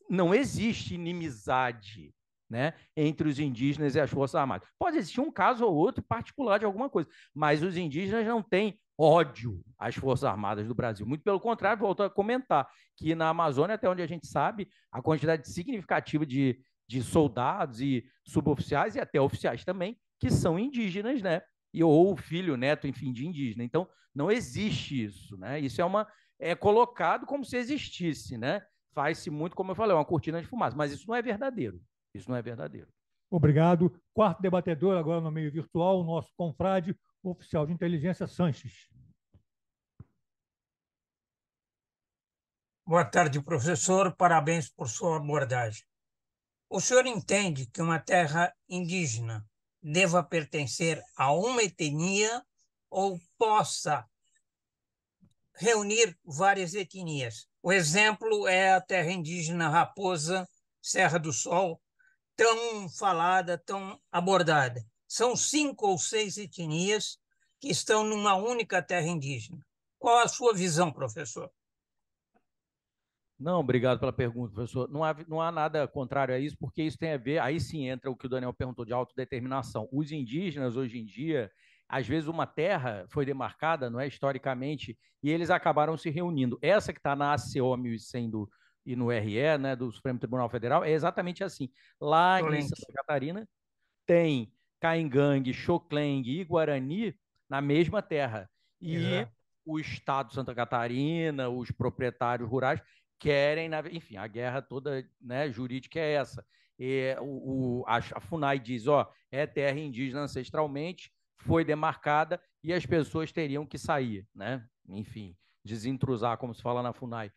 Não existe inimizade, né, entre os indígenas e as Forças Armadas. Pode existir um caso ou outro particular de alguma coisa, mas os indígenas não têm ódio às Forças Armadas do Brasil. Muito pelo contrário, volto a comentar que na Amazônia, até onde a gente sabe, a quantidade significativa de soldados e suboficiais e até oficiais também, que são indígenas, né? Ou filho, neto, enfim, de indígena. Então, não existe isso, né? Isso é colocado como se existisse, né? Faz-se muito, como eu falei, uma cortina de fumaça, mas isso não é verdadeiro. Isso não é verdadeiro. Obrigado. Quarto debatedor, agora no meio virtual, o nosso confrade, oficial de inteligência Sanches. Boa tarde, professor. Parabéns por sua abordagem. O senhor entende que uma terra indígena deva pertencer a uma etnia ou possa reunir várias etnias? O exemplo é a terra indígena Raposa, Serra do Sol, tão falada, tão abordada. São 5 ou 6 etnias que estão numa única terra indígena. Qual a sua visão, professor? Não, obrigado pela pergunta, professor. Não há nada contrário a isso, porque isso tem a ver, aí sim entra o que o Daniel perguntou de autodeterminação. Os indígenas, hoje em dia, às vezes uma terra foi demarcada, não é, historicamente, e eles acabaram se reunindo. Essa que está na ACO 1100 e no RE, né, do Supremo Tribunal Federal, é exatamente assim. Lá em Santa Catarina, tem Caingangue, Xocleng e Guarani na mesma terra. E o Estado de Santa Catarina, os proprietários rurais, querem, enfim, a guerra toda, né, jurídica é essa. A FUNAI diz, é terra indígena ancestralmente, foi demarcada e as pessoas teriam que sair, né? Enfim, desintrusar, como se fala na FUNAI.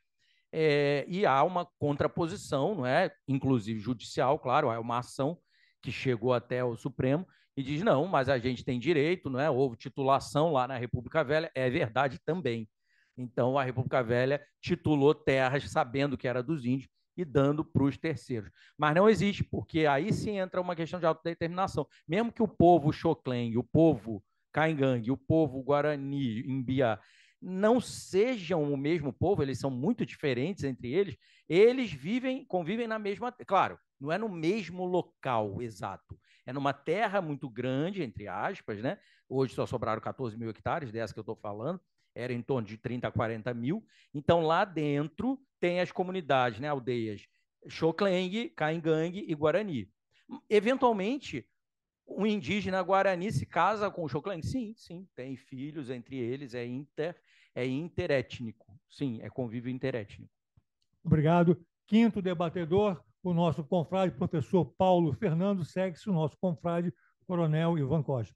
E há uma contraposição, não é? Inclusive judicial, claro, há uma ação que chegou até o Supremo e diz, não, mas a gente tem direito, não é? Houve titulação lá na República Velha, é verdade também. Então, a República Velha titulou terras sabendo que era dos índios e dando para os terceiros. Mas não existe, porque aí sim entra uma questão de autodeterminação. Mesmo que o povo Xocleng, o povo Caingangue, o povo Guarani, Imbiá, não sejam o mesmo povo, eles são muito diferentes entre eles convivem na mesma... Claro, não é no mesmo local exato, é numa terra muito grande, entre aspas, né? Hoje só sobraram 14 mil hectares, dessa que eu estou falando, era em torno de 30 a 40 mil. Então, lá dentro tem as comunidades, né, aldeias Xocleng, Caingangue e Guarani. Eventualmente, um indígena Guarani se casa com o Xocleng? Sim, tem filhos entre eles, é interétnico. Sim, é convívio interétnico. Obrigado. Quinto debatedor, o nosso confrade, professor Paulo Fernando, segue-se o nosso confrade, coronel Ivan Costa.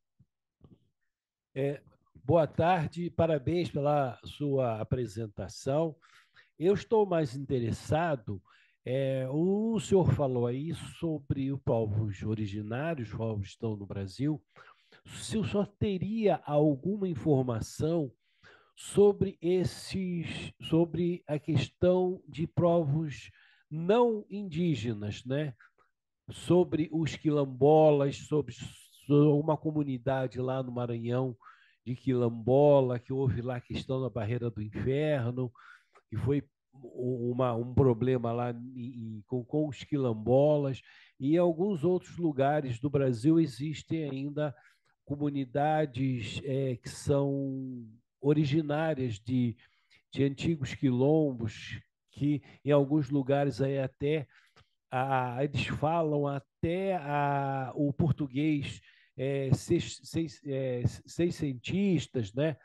Boa tarde, parabéns pela sua apresentação. Eu estou mais interessado, o senhor falou aí sobre os povos originários, os povos que estão no Brasil. Se o senhor teria alguma informação sobre sobre a questão de povos não indígenas, né? Sobre os quilombolas, sobre uma comunidade lá no Maranhão de quilombola, que houve lá a questão da Barreira do Inferno, que foi um problema lá com os quilombolas, e em alguns outros lugares do Brasil existem ainda comunidades que são originárias de antigos quilombos, que em alguns lugares aí até eles falam até o português seiscentistas, né?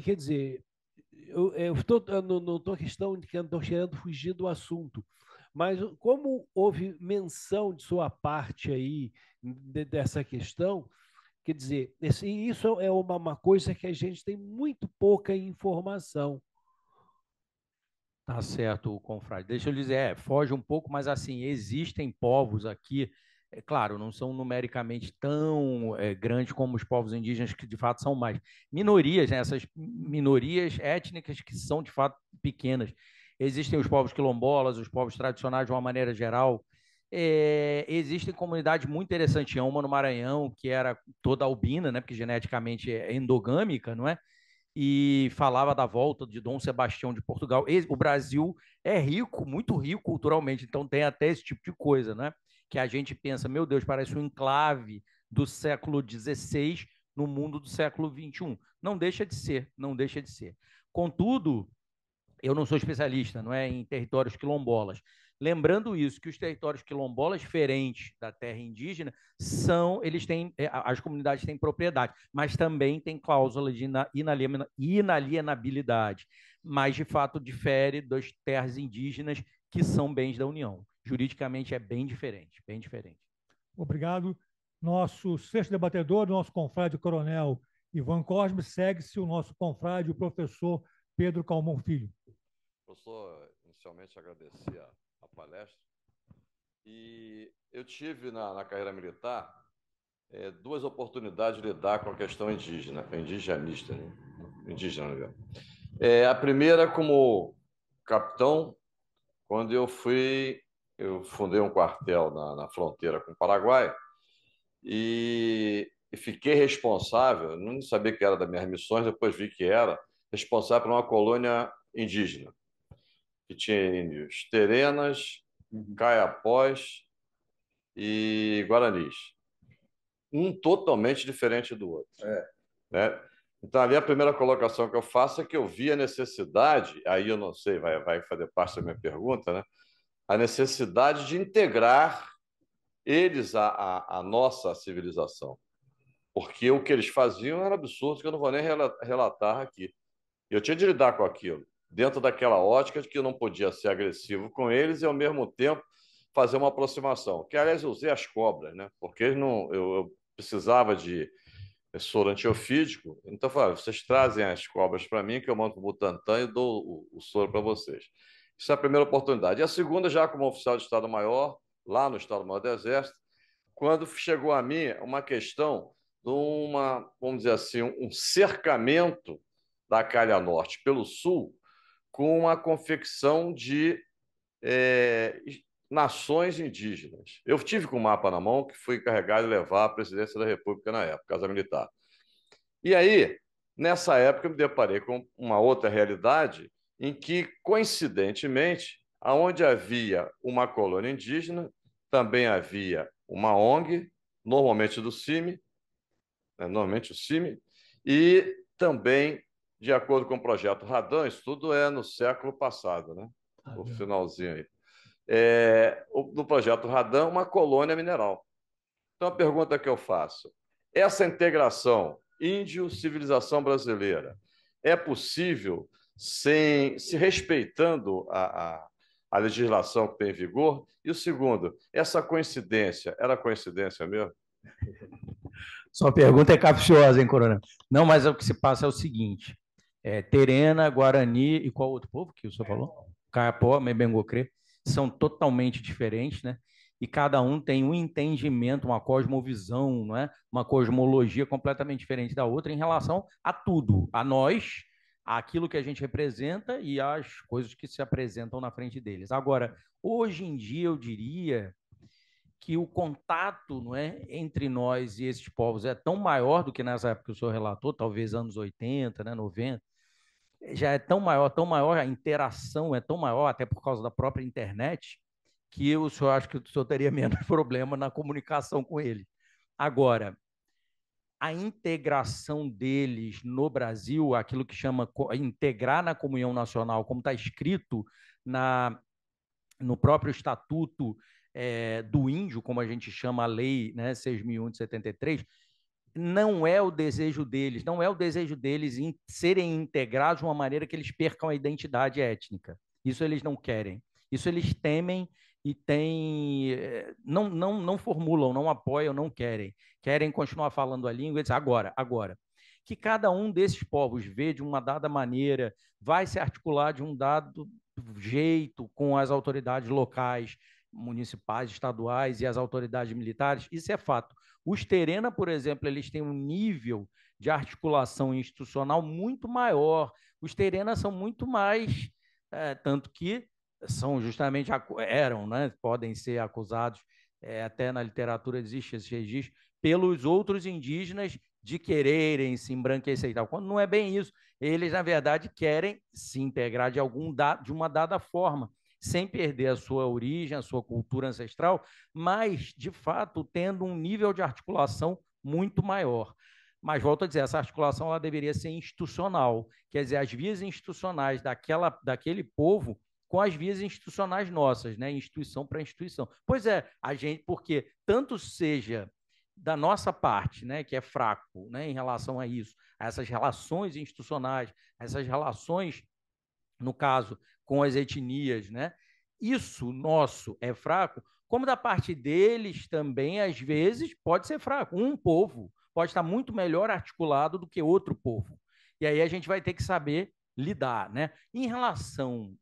Quer dizer, eu não estou questão de que eu estou querendo fugir do assunto, mas como houve menção de sua parte aí dessa questão, quer dizer, isso é uma coisa que a gente tem muito pouca informação. Tá certo, confrade. Deixa eu lhe dizer, foge um pouco, mas assim, existem povos aqui, claro, não são numericamente tão grandes como os povos indígenas, que de fato são mais minorias, né? Essas minorias étnicas que são de fato pequenas. Existem os povos quilombolas, os povos tradicionais de uma maneira geral. Existem comunidades muito interessantes, uma no Maranhão, que era toda albina, né? Porque geneticamente é endogâmica, não é? E falava da volta de Dom Sebastião de Portugal. O Brasil é rico, muito rico culturalmente, então tem até esse tipo de coisa, né? Que a gente pensa, meu Deus, parece um enclave do século XVI no mundo do século XXI. Não deixa de ser, não deixa de ser. Contudo, eu não sou especialista, não é, em territórios quilombolas. Lembrando isso, que os territórios quilombolas diferentes da terra indígena eles têm, as comunidades têm propriedade, mas também tem cláusula de inalienabilidade, mas de fato difere das terras indígenas que são bens da União. Juridicamente é bem diferente, bem diferente. Obrigado. Nosso sexto debatedor, nosso confrade coronel Ivan Cosme, segue-se o nosso confrade, o professor Pedro Calmon Filho. Professor, inicialmente agradecer a palestra. E eu tive na carreira militar duas oportunidades de lidar com a questão indigenista, né? Indígena. A primeira como capitão, quando eu fundei um quartel na fronteira com o Paraguai e fiquei responsável, não sabia que era das minhas missões, depois vi que era, responsável por uma colônia indígena, que tinha índios Terenas, Caiapós e Guaranis. Um totalmente diferente do outro. Né? Então, ali a primeira colocação que eu faço é que eu vi a necessidade, aí eu não sei, vai fazer parte da minha pergunta, né? A necessidade de integrar eles à nossa civilização. Porque o que eles faziam era absurdo, que eu não vou nem relatar aqui. Eu tinha de lidar com aquilo, dentro daquela ótica de que eu não podia ser agressivo com eles e, ao mesmo tempo, fazer uma aproximação. Que, aliás, eu usei as cobras, né? Porque eu precisava de soro antiofídico. Então, eu falei, vocês trazem as cobras para mim, que eu monto o Butantan e dou o soro para vocês. Isso é a primeira oportunidade. E a segunda, já como oficial de Estado-Maior, lá no Estado-Maior do Exército, quando chegou a mim uma questão de vamos dizer assim, um cercamento da Calha Norte pelo sul, com uma confecção de nações indígenas. Eu tive com o mapa na mão, que fui encarregado de levar à presidência da República na época, Casa Militar. E aí, nessa época, eu me deparei com uma outra realidade em que, coincidentemente, aonde havia uma colônia indígena, também havia uma ONG, normalmente do CIMI, normalmente o CIMI, e também, de acordo com o projeto Radan, isso tudo é no século passado, né? O finalzinho aí. No projeto Radan, uma colônia mineral. Então, a pergunta que eu faço, essa integração índio-civilização brasileira é possível se respeitando a legislação que tem em vigor? E o segundo, essa coincidência, era coincidência mesmo? Sua pergunta é capciosa, hein, Coronel? Não, mas o que se passa é o seguinte: Terena, Guarani e qual outro povo que o senhor falou? Caiapó, Mebengocrê, são totalmente diferentes, né? E cada um tem um entendimento, uma cosmovisão, não é? Uma cosmologia completamente diferente da outra em relação a tudo, a nós, àquilo que a gente representa e às coisas que se apresentam na frente deles. Agora, hoje em dia, eu diria que o contato, não é, entre nós e esses povos é tão maior do que nessa época que o senhor relatou, talvez anos 80, né, 90, já é tão maior, a interação é tão maior, até por causa da própria internet, que o senhor acha que o senhor teria menos problema na comunicação com ele. Agora, a integração deles no Brasil, aquilo que chama integrar na comunhão nacional, como está escrito no próprio Estatuto do Índio, como a gente chama a lei, né, 6.001 de 73, não é o desejo deles, não é o desejo deles em serem integrados de uma maneira que eles percam a identidade étnica. Isso eles não querem. Isso eles temem e não formulam, não apoiam, não querem. Querem continuar falando a língua e dizer, agora, que cada um desses povos vê de uma dada maneira, vai se articular de um dado jeito com as autoridades locais, municipais, estaduais e as autoridades militares, isso é fato. Os Terena, por exemplo, eles têm um nível de articulação institucional muito maior. Os Terena são muito mais, tanto que são justamente, eram, né, podem ser acusados, até na literatura existe esse registro, pelos outros indígenas de quererem se embranquecer e tal, quando não é bem isso. Eles, na verdade, querem se integrar de uma dada forma, sem perder a sua origem, a sua cultura ancestral, mas, de fato, tendo um nível de articulação muito maior. Mas, volto a dizer, essa articulação ela deveria ser institucional, quer dizer, as vias institucionais daquele povo com as vias institucionais nossas, né? Instituição para instituição. Pois é, porque tanto seja da nossa parte, né, que é fraco, né, em relação a isso, a essas relações institucionais, essas relações, no caso, com as etnias, né, isso nosso é fraco, como da parte deles também, às vezes, pode ser fraco. Um povo pode estar muito melhor articulado do que outro povo. E aí a gente vai ter que saber lidar, né? Em relação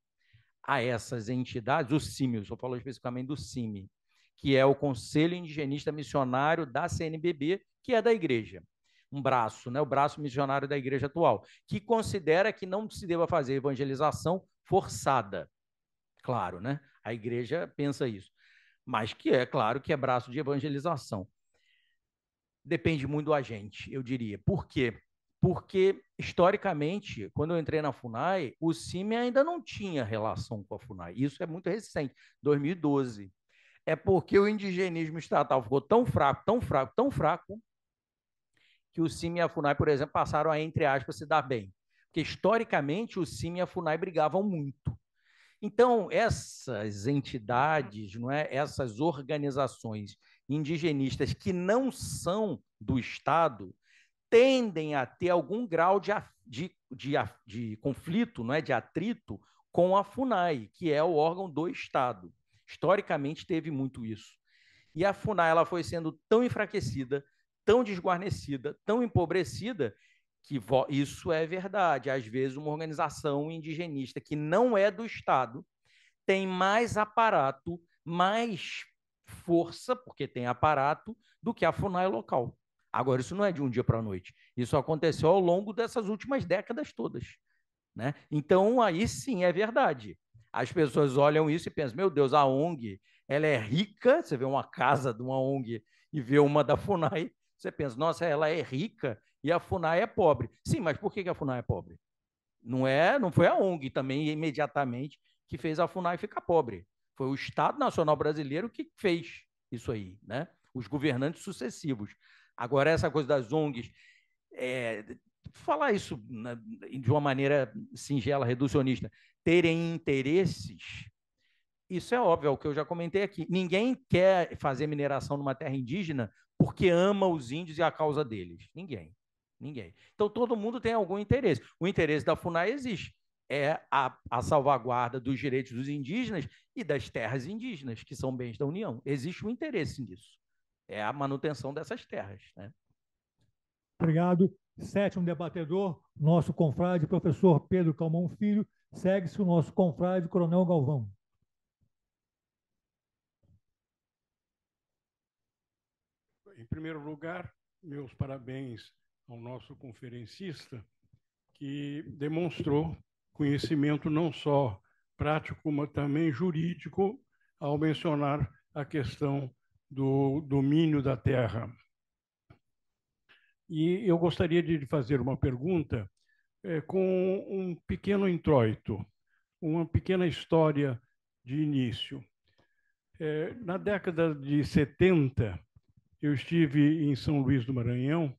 a essas entidades, o CIMI, eu só falo especificamente do CIMI, que é o Conselho Indigenista Missionário da CNBB, que é da igreja. Um braço, né, o braço missionário da igreja atual, que considera que não se deva fazer evangelização forçada. Claro, né? A igreja pensa isso. Mas que é claro que é braço de evangelização. Depende muito do agente, eu diria. Por quê? Porque, historicamente, quando eu entrei na FUNAI, o CIMI ainda não tinha relação com a FUNAI. Isso é muito recente, 2012. É porque o indigenismo estatal ficou tão fraco, que o CIMI e a FUNAI, por exemplo, passaram a, entre aspas, se dar bem. Porque, historicamente, o CIMI e a FUNAI brigavam muito. Então, essas entidades, não é? Essas organizações indigenistas que não são do Estado, tendem a ter algum grau de conflito, não é? De atrito com a FUNAI, que é o órgão do Estado. Historicamente, teve muito isso. E a FUNAI ela foi sendo tão enfraquecida, tão desguarnecida, tão empobrecida, que isso é verdade. Às vezes, uma organização indigenista que não é do Estado tem mais aparato, mais força, porque tem aparato, do que a FUNAI local. Agora, isso não é de um dia para a noite. Isso aconteceu ao longo dessas últimas décadas todas, né? Então, aí sim é verdade. As pessoas olham isso e pensam, meu Deus, a ONG, ela é rica, você vê uma casa de uma ONG e vê uma da FUNAI, você pensa, nossa, ela é rica e a FUNAI é pobre. Sim, mas por que a FUNAI é pobre? Não foi a ONG também, imediatamente, que fez a FUNAI ficar pobre. Foi o Estado Nacional Brasileiro que fez isso aí, né? Os governantes sucessivos. Agora, essa coisa das ONGs, falar isso, né, de uma maneira singela, reducionista, terem interesses, isso é óbvio, é o que eu já comentei aqui. Ninguém quer fazer mineração numa terra indígena porque ama os índios e a causa deles. Ninguém. Então, todo mundo tem algum interesse. O interesse da FUNAI existe. É a salvaguarda dos direitos dos indígenas e das terras indígenas, que são bens da União. Existe um interesse nisso. É a manutenção dessas terras, né? Obrigado. Sétimo debatedor, nosso confrade, professor Pedro Calmon Filho. Segue-se o nosso confrade, Coronel Galvão. Em primeiro lugar, meus parabéns ao nosso conferencista, que demonstrou conhecimento não só prático, mas também jurídico, ao mencionar a questão do domínio da terra. E eu gostaria de fazer uma pergunta com um pequeno introito, uma pequena história de início. Na década de 70, eu estive em São Luís do Maranhão,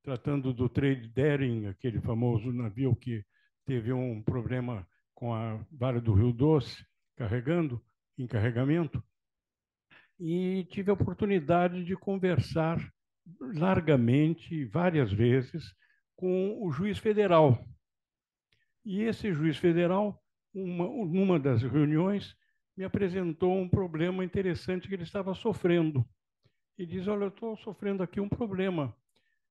tratando do Trade Daring, aquele famoso navio que teve um problema com a Vale do Rio Doce, em carregamento, e tive a oportunidade de conversar largamente, várias vezes, com o juiz federal. E esse juiz federal, numa das reuniões, me apresentou um problema interessante que ele estava sofrendo. E diz, olha, eu estou sofrendo aqui um problema.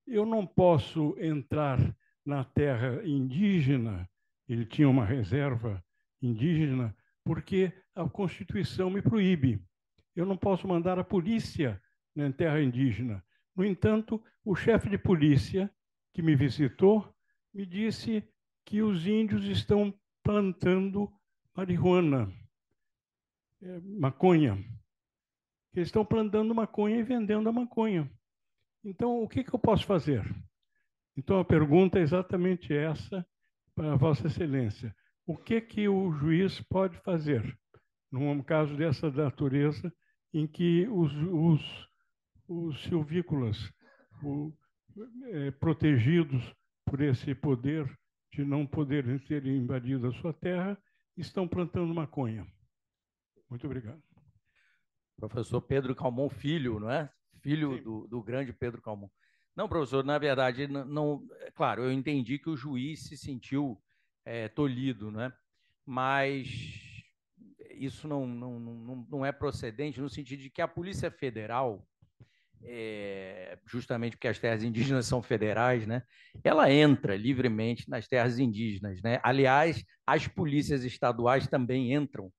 Eu não posso entrar na terra indígena, ele tinha uma reserva indígena, porque a Constituição me proíbe. Eu não posso mandar a polícia na terra indígena. No entanto, o chefe de polícia que me visitou me disse que os índios estão plantando marihuana, maconha. Eles estão plantando maconha e vendendo a maconha. Então, o que eu posso fazer? Então, a pergunta é exatamente essa para Vossa Excelência. O que o juiz pode fazer num caso dessa natureza em que os silvícolas protegidos por esse poder de não poderem ter invadido a sua terra, estão plantando maconha? Muito obrigado. Professor Pedro Calmon Filho, não é? Filho do grande Pedro Calmon. Não, professor, na verdade, não. Claro, eu entendi que o juiz se sentiu tolhido, não é? Mas isso não é procedente no sentido de que a Polícia Federal, justamente porque as terras indígenas são federais, né? Ela entra livremente nas terras indígenas, né? Aliás, as polícias estaduais também entram.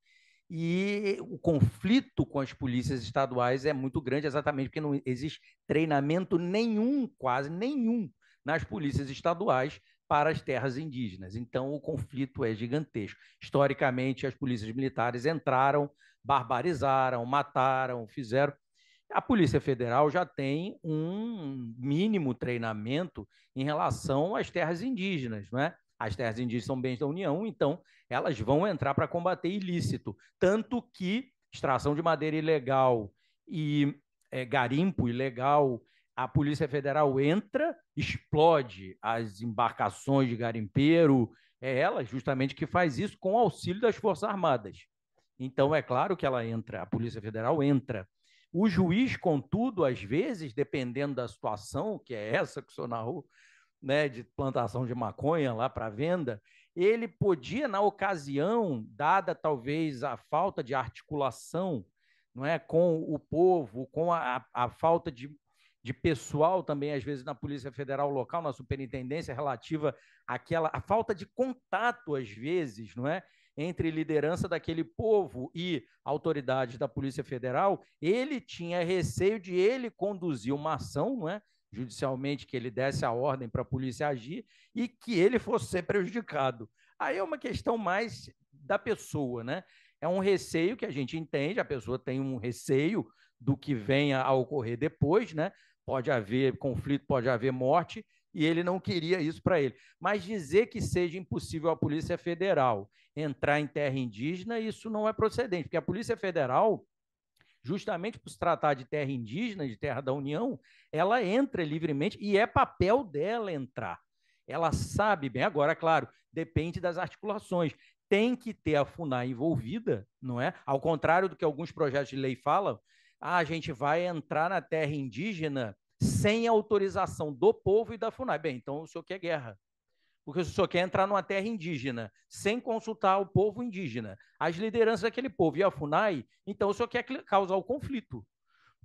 E o conflito com as polícias estaduais é muito grande, exatamente porque não existe treinamento nenhum, quase nenhum, nas polícias estaduais para as terras indígenas. Então, o conflito é gigantesco. Historicamente, as polícias militares entraram, barbarizaram, mataram, fizeram. A Polícia Federal já tem um mínimo treinamento em relação às terras indígenas, não é? As terras indígenas são bens da União, então elas vão entrar para combater ilícito. Tanto que extração de madeira ilegal e garimpo ilegal, a Polícia Federal entra, explode as embarcações de garimpeiro, é ela justamente que faz isso com o auxílio das Forças Armadas. Então, é claro que ela entra, a Polícia Federal entra. O juiz, contudo, às vezes, dependendo da situação, que é essa que o senhor narrou, né, de plantação de maconha lá para venda, ele podia, na ocasião, dada talvez a falta de articulação, não é, com o povo, com a falta de pessoal também, às vezes, na Polícia Federal local, na superintendência, relativa à falta de contato, às vezes, não é, entre liderança daquele povo e autoridades da Polícia Federal, ele tinha receio de ele conduzir uma ação, não é, judicialmente, que ele desse a ordem para a polícia agir e que ele fosse ser prejudicado. Aí é uma questão mais da pessoa, né? É um receio que a gente entende, a pessoa tem um receio do que venha a ocorrer depois, né? Pode haver conflito, pode haver morte, e ele não queria isso para ele. Mas dizer que seja impossível a Polícia Federal entrar em terra indígena, isso não é procedente, porque a Polícia Federal, justamente por se tratar de terra indígena, de terra da União, ela entra livremente e é papel dela entrar. Ela sabe bem, agora, claro, depende das articulações. Tem que ter a FUNAI envolvida, não é? Ao contrário do que alguns projetos de lei falam, a gente vai entrar na terra indígena sem autorização do povo e da FUNAI. Bem, então o senhor quer guerra. Porque se o senhor quer entrar numa terra indígena sem consultar o povo indígena, as lideranças daquele povo e a FUNAI, então o senhor quer causar o conflito.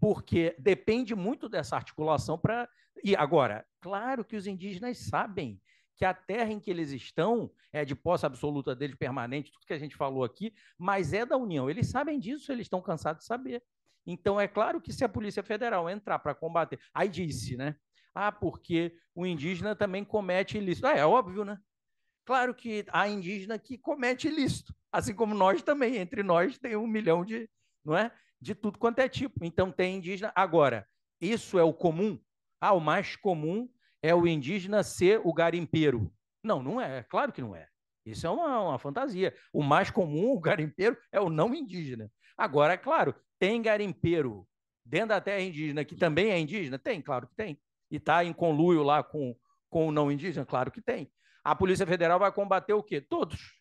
porque depende muito dessa articulação para... E agora, claro que os indígenas sabem que a terra em que eles estão é de posse absoluta deles, permanente, tudo que a gente falou aqui, mas é da União. Eles sabem disso, eles estão cansados de saber. Então, é claro que se a Polícia Federal entrar para combater... Aí disse, né? Ah, porque o indígena também comete ilícito. É óbvio, né? Claro que há indígena que comete ilícito, assim como nós também. Entre nós tem 1 milhão de... Não é? De tudo quanto é tipo. Então, tem indígena... Agora, isso é o comum? Ah, o mais comum é o indígena ser o garimpeiro. Não, não é. Claro que não é. Isso é uma fantasia. O mais comum, o garimpeiro, é o não indígena. Agora, é claro, tem garimpeiro dentro da terra indígena que também é indígena? Tem, claro que tem. E está em conluio lá com o não indígena? Claro que tem. A Polícia Federal vai combater o quê? Todos.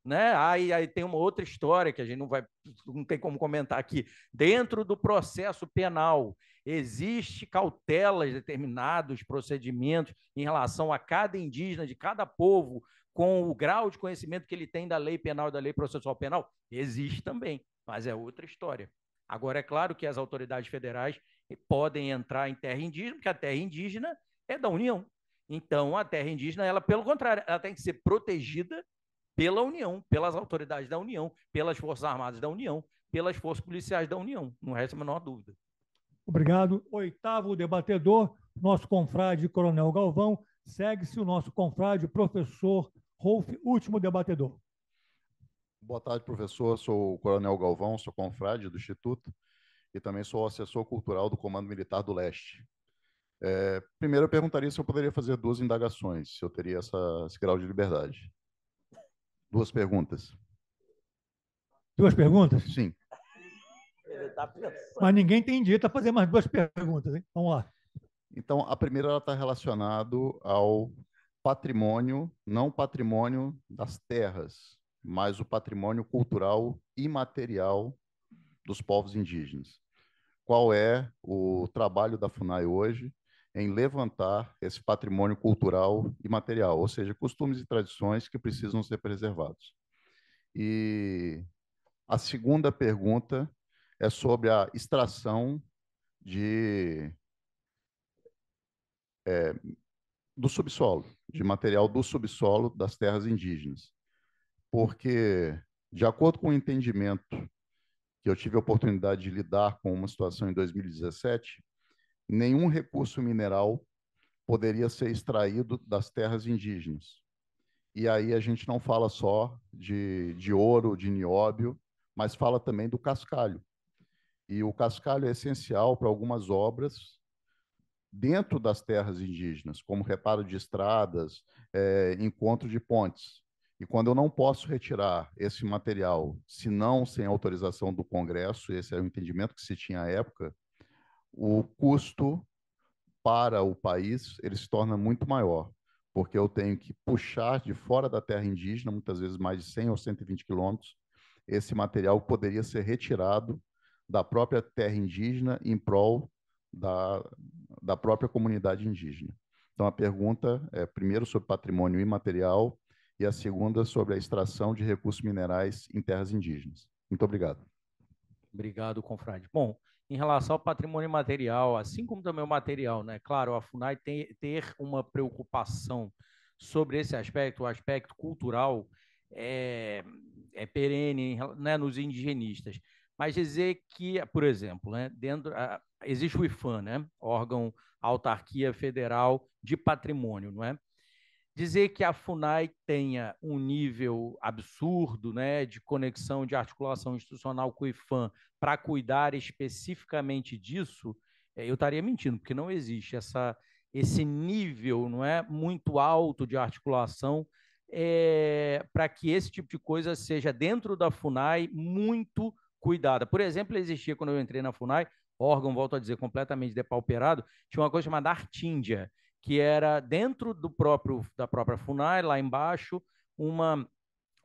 Né? Aí tem uma outra história que a gente não tem como comentar aqui. Dentro do processo penal, existe cautelas, determinados procedimentos em relação a cada indígena de cada povo, com o grau de conhecimento que ele tem da lei penal e da lei processual penal? Existe também, mas é outra história. Agora, é claro que as autoridades federais podem entrar em terra indígena, porque a terra indígena é da União. Então, a terra indígena, ela, pelo contrário, ela tem que ser protegida pela União, pelas autoridades da União, pelas Forças Armadas da União, pelas forças policiais da União. Não resta a menor dúvida. Obrigado. 8º debatedor, nosso confrade Coronel Galvão. Segue-se o nosso confrade professor Rolf, último debatedor. Boa tarde, professor. Sou o Coronel Galvão, sou confrade do Instituto e também sou assessor cultural do Comando Militar do Leste. Primeiro, eu perguntaria se eu poderia fazer 2 indagações, se eu teria esse grau de liberdade. 2 perguntas. 2 perguntas? Sim. Ele tá pensando. Mas ninguém tem direito a fazer mais 2 perguntas, hein? Vamos lá. Então, a primeira está relacionada ao patrimônio, não patrimônio das terras, mas o patrimônio cultural imaterial dos povos indígenas. Qual é o trabalho da FUNAI hoje em levantar esse patrimônio cultural imaterial, ou seja, costumes e tradições que precisam ser preservados? E a segunda pergunta é sobre a extração do subsolo, de material do subsolo das terras indígenas. Porque, de acordo com o entendimento que eu tive a oportunidade de lidar com uma situação em 2017, nenhum recurso mineral poderia ser extraído das terras indígenas. E aí a gente não fala só de ouro, de nióbio, mas fala também do cascalho. E o cascalho é essencial para algumas obras dentro das terras indígenas, como reparo de estradas, encontro de pontes. E quando eu não posso retirar esse material, se não sem autorização do Congresso, esse é o entendimento que se tinha à época, o custo para o país ele se torna muito maior, porque eu tenho que puxar de fora da terra indígena, muitas vezes mais de 100 ou 120 quilômetros, esse material poderia ser retirado da própria terra indígena em prol da própria comunidade indígena. Então, a pergunta é, primeiro, sobre patrimônio imaterial e a segunda, sobre a extração de recursos minerais em terras indígenas. Muito obrigado. Obrigado, confrade. Bom, em relação ao patrimônio imaterial, assim como também o material, né? Claro, a FUNAI ter uma preocupação sobre esse aspecto, o aspecto cultural é perene, né, nos indigenistas. Mas dizer que, por exemplo, né, existe o IFAM, né, órgão autarquia federal de patrimônio, não é? Dizer que a FUNAI tenha um nível absurdo, né, de conexão, de articulação institucional com o IFAM para cuidar especificamente disso, eu estaria mentindo, porque não existe esse nível, não é, muito alto de articulação para que esse tipo de coisa seja dentro da FUNAI muito cuidada. Por exemplo, existia, quando eu entrei na FUNAI, órgão, volto a dizer, completamente depauperado, tinha uma coisa chamada Artíndia, que era dentro da própria FUNAI, lá embaixo, uma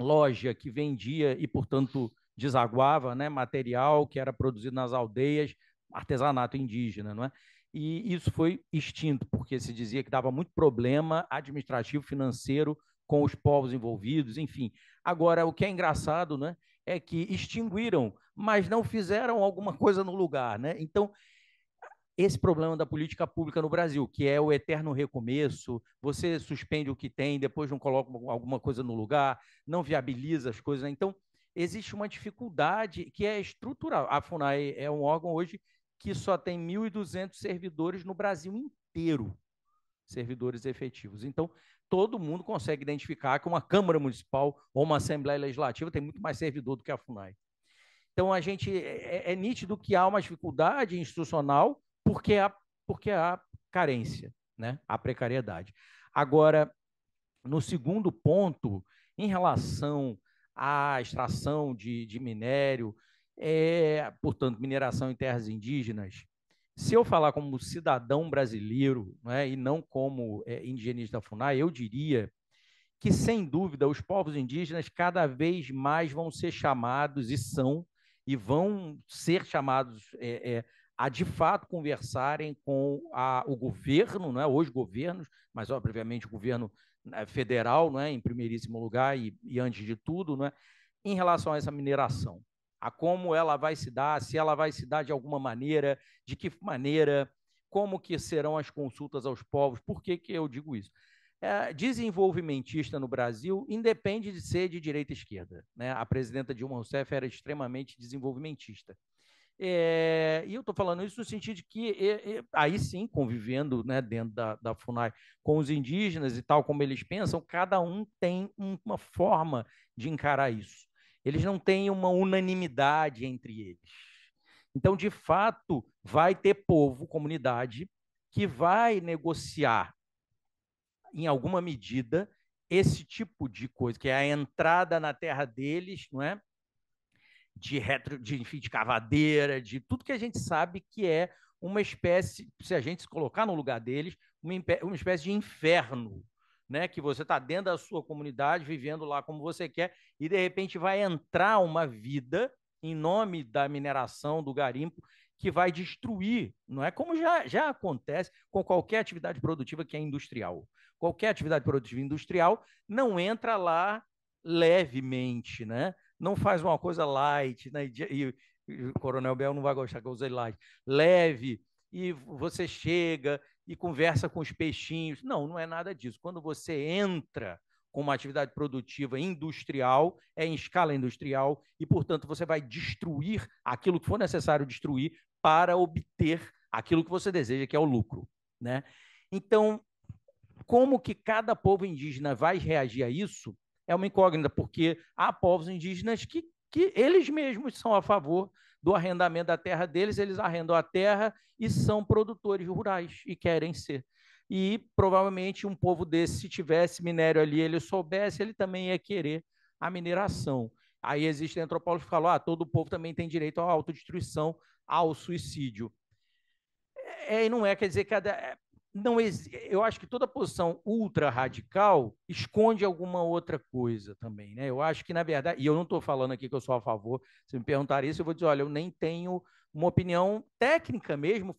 loja que vendia e, portanto, desaguava, né, material que era produzido nas aldeias, artesanato indígena, não é? E isso foi extinto, porque se dizia que dava muito problema administrativo, financeiro com os povos envolvidos, enfim. Agora, o que é engraçado, né, é que extinguiram, mas não fizeram alguma coisa no lugar, né? Então, esse problema da política pública no Brasil, que é o eterno recomeço, você suspende o que tem, depois não coloca alguma coisa no lugar, não viabiliza as coisas. Né? Então, existe uma dificuldade que é estrutural. A FUNAI é um órgão hoje que só tem 1.200 servidores no Brasil inteiro, servidores efetivos. Então, todo mundo consegue identificar que uma Câmara Municipal ou uma Assembleia Legislativa tem muito mais servidor do que a FUNAI. Então, a gente é nítido que há uma dificuldade institucional porque há carência, né? Há precariedade. Agora, no segundo ponto, em relação à extração de minério, portanto, mineração em terras indígenas, se eu falar como cidadão brasileiro, né, e não como indigenista da FUNAI, eu diria que, sem dúvida, os povos indígenas cada vez mais vão ser chamados, e vão ser chamados a, de fato, conversarem com o governo, não é? Os governos, mas, obviamente, o governo federal, não é? Em primeiríssimo lugar e antes de tudo, não é? Em relação a essa mineração, a como ela vai se dar, se ela vai se dar de alguma maneira, de que maneira, como que serão as consultas aos povos. Por que eu digo isso? Desenvolvimentista no Brasil independe de ser de direita ou esquerda. Né? A presidenta Dilma Rousseff era extremamente desenvolvimentista. E eu estou falando isso no sentido de que, aí sim, convivendo, né, dentro da FUNAI com os indígenas e tal, como eles pensam, cada um tem uma forma de encarar isso. Eles não têm uma unanimidade entre eles. Então, de fato, vai ter povo, comunidade, que vai negociar em alguma medida, esse tipo de coisa, que é a entrada na terra deles, não é? Enfim, de cavadeira, de tudo que a gente sabe que é uma espécie, se a gente se colocar no lugar deles, uma espécie de inferno, né? Que você está dentro da sua comunidade, vivendo lá como você quer, e de repente vai entrar uma vida em nome da mineração, do garimpo, que vai destruir, não é? Como já acontece com qualquer atividade produtiva que é industrial. Qualquer atividade produtiva industrial não entra lá levemente, né? Não faz uma coisa light, né? E o Coronel Bel não vai gostar que eu use light. Leve, e você chega e conversa com os peixinhos. Não, não é nada disso. Quando você entra com uma atividade produtiva industrial, é em escala industrial, e, portanto, você vai destruir aquilo que for necessário destruir para obter aquilo que você deseja, que é o lucro, né? Então, como que cada povo indígena vai reagir a isso é uma incógnita, porque há povos indígenas que eles mesmos são a favor do arrendamento da terra deles, eles arrendam a terra e são produtores rurais e querem ser. E provavelmente um povo desse, se tivesse minério ali, ele soubesse, ele também ia querer a mineração. Aí existem antropólogos que falam, todo povo também tem direito à autodestruição, ao suicídio. E não é, quer dizer, não, eu acho que toda posição ultra radical esconde alguma outra coisa também, né? Eu acho que, na verdade, e eu não estou falando aqui que eu sou a favor, se me perguntar isso, eu vou dizer, olha, eu nem tenho uma opinião técnica mesmo,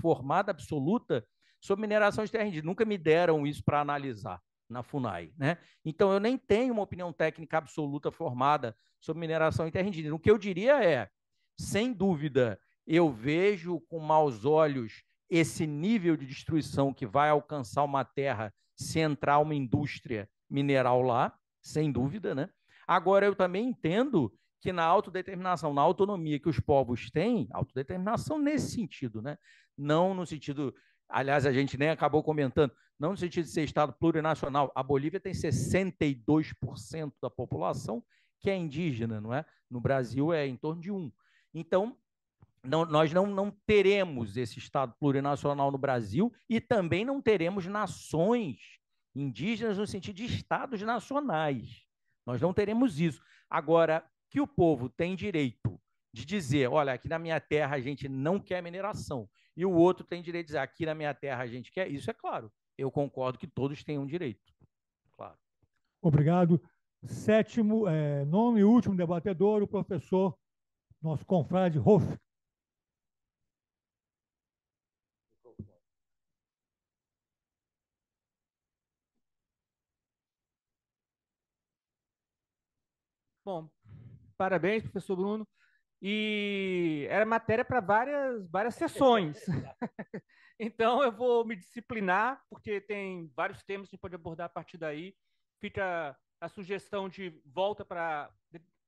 formada, absoluta, sobre mineração de terra indígena. Nunca me deram isso para analisar na FUNAI, né? Então, eu nem tenho uma opinião técnica absoluta formada sobre mineração em terra indígena. O que eu diria é, sem dúvida, eu vejo com maus olhos esse nível de destruição que vai alcançar uma terra se entrar uma indústria mineral lá, sem dúvida, né? Agora, eu também entendo que na autodeterminação, na autonomia que os povos têm, autodeterminação nesse sentido, né? Não no sentido, aliás, a gente nem acabou comentando, não no sentido de ser Estado plurinacional. A Bolívia tem 62% da população que é indígena, não é? No Brasil é em torno de 1%. Então, nós não teremos esse Estado plurinacional no Brasil e também não teremos nações indígenas no sentido de Estados nacionais. Nós não teremos isso. Agora, que o povo tem direito de dizer, olha, aqui na minha terra a gente não quer mineração, e o outro tem direito de dizer, aqui na minha terra a gente quer, isso é claro. Eu concordo que todos tenham direito. Claro. Obrigado. Nono e último debatedor, o professor, nosso confrade Hoff. Bom, parabéns, professor Bruno. e era matéria para várias sessões. Então, eu vou me disciplinar, porque tem vários temas que a gente pode abordar a partir daí. Fica a sugestão de volta para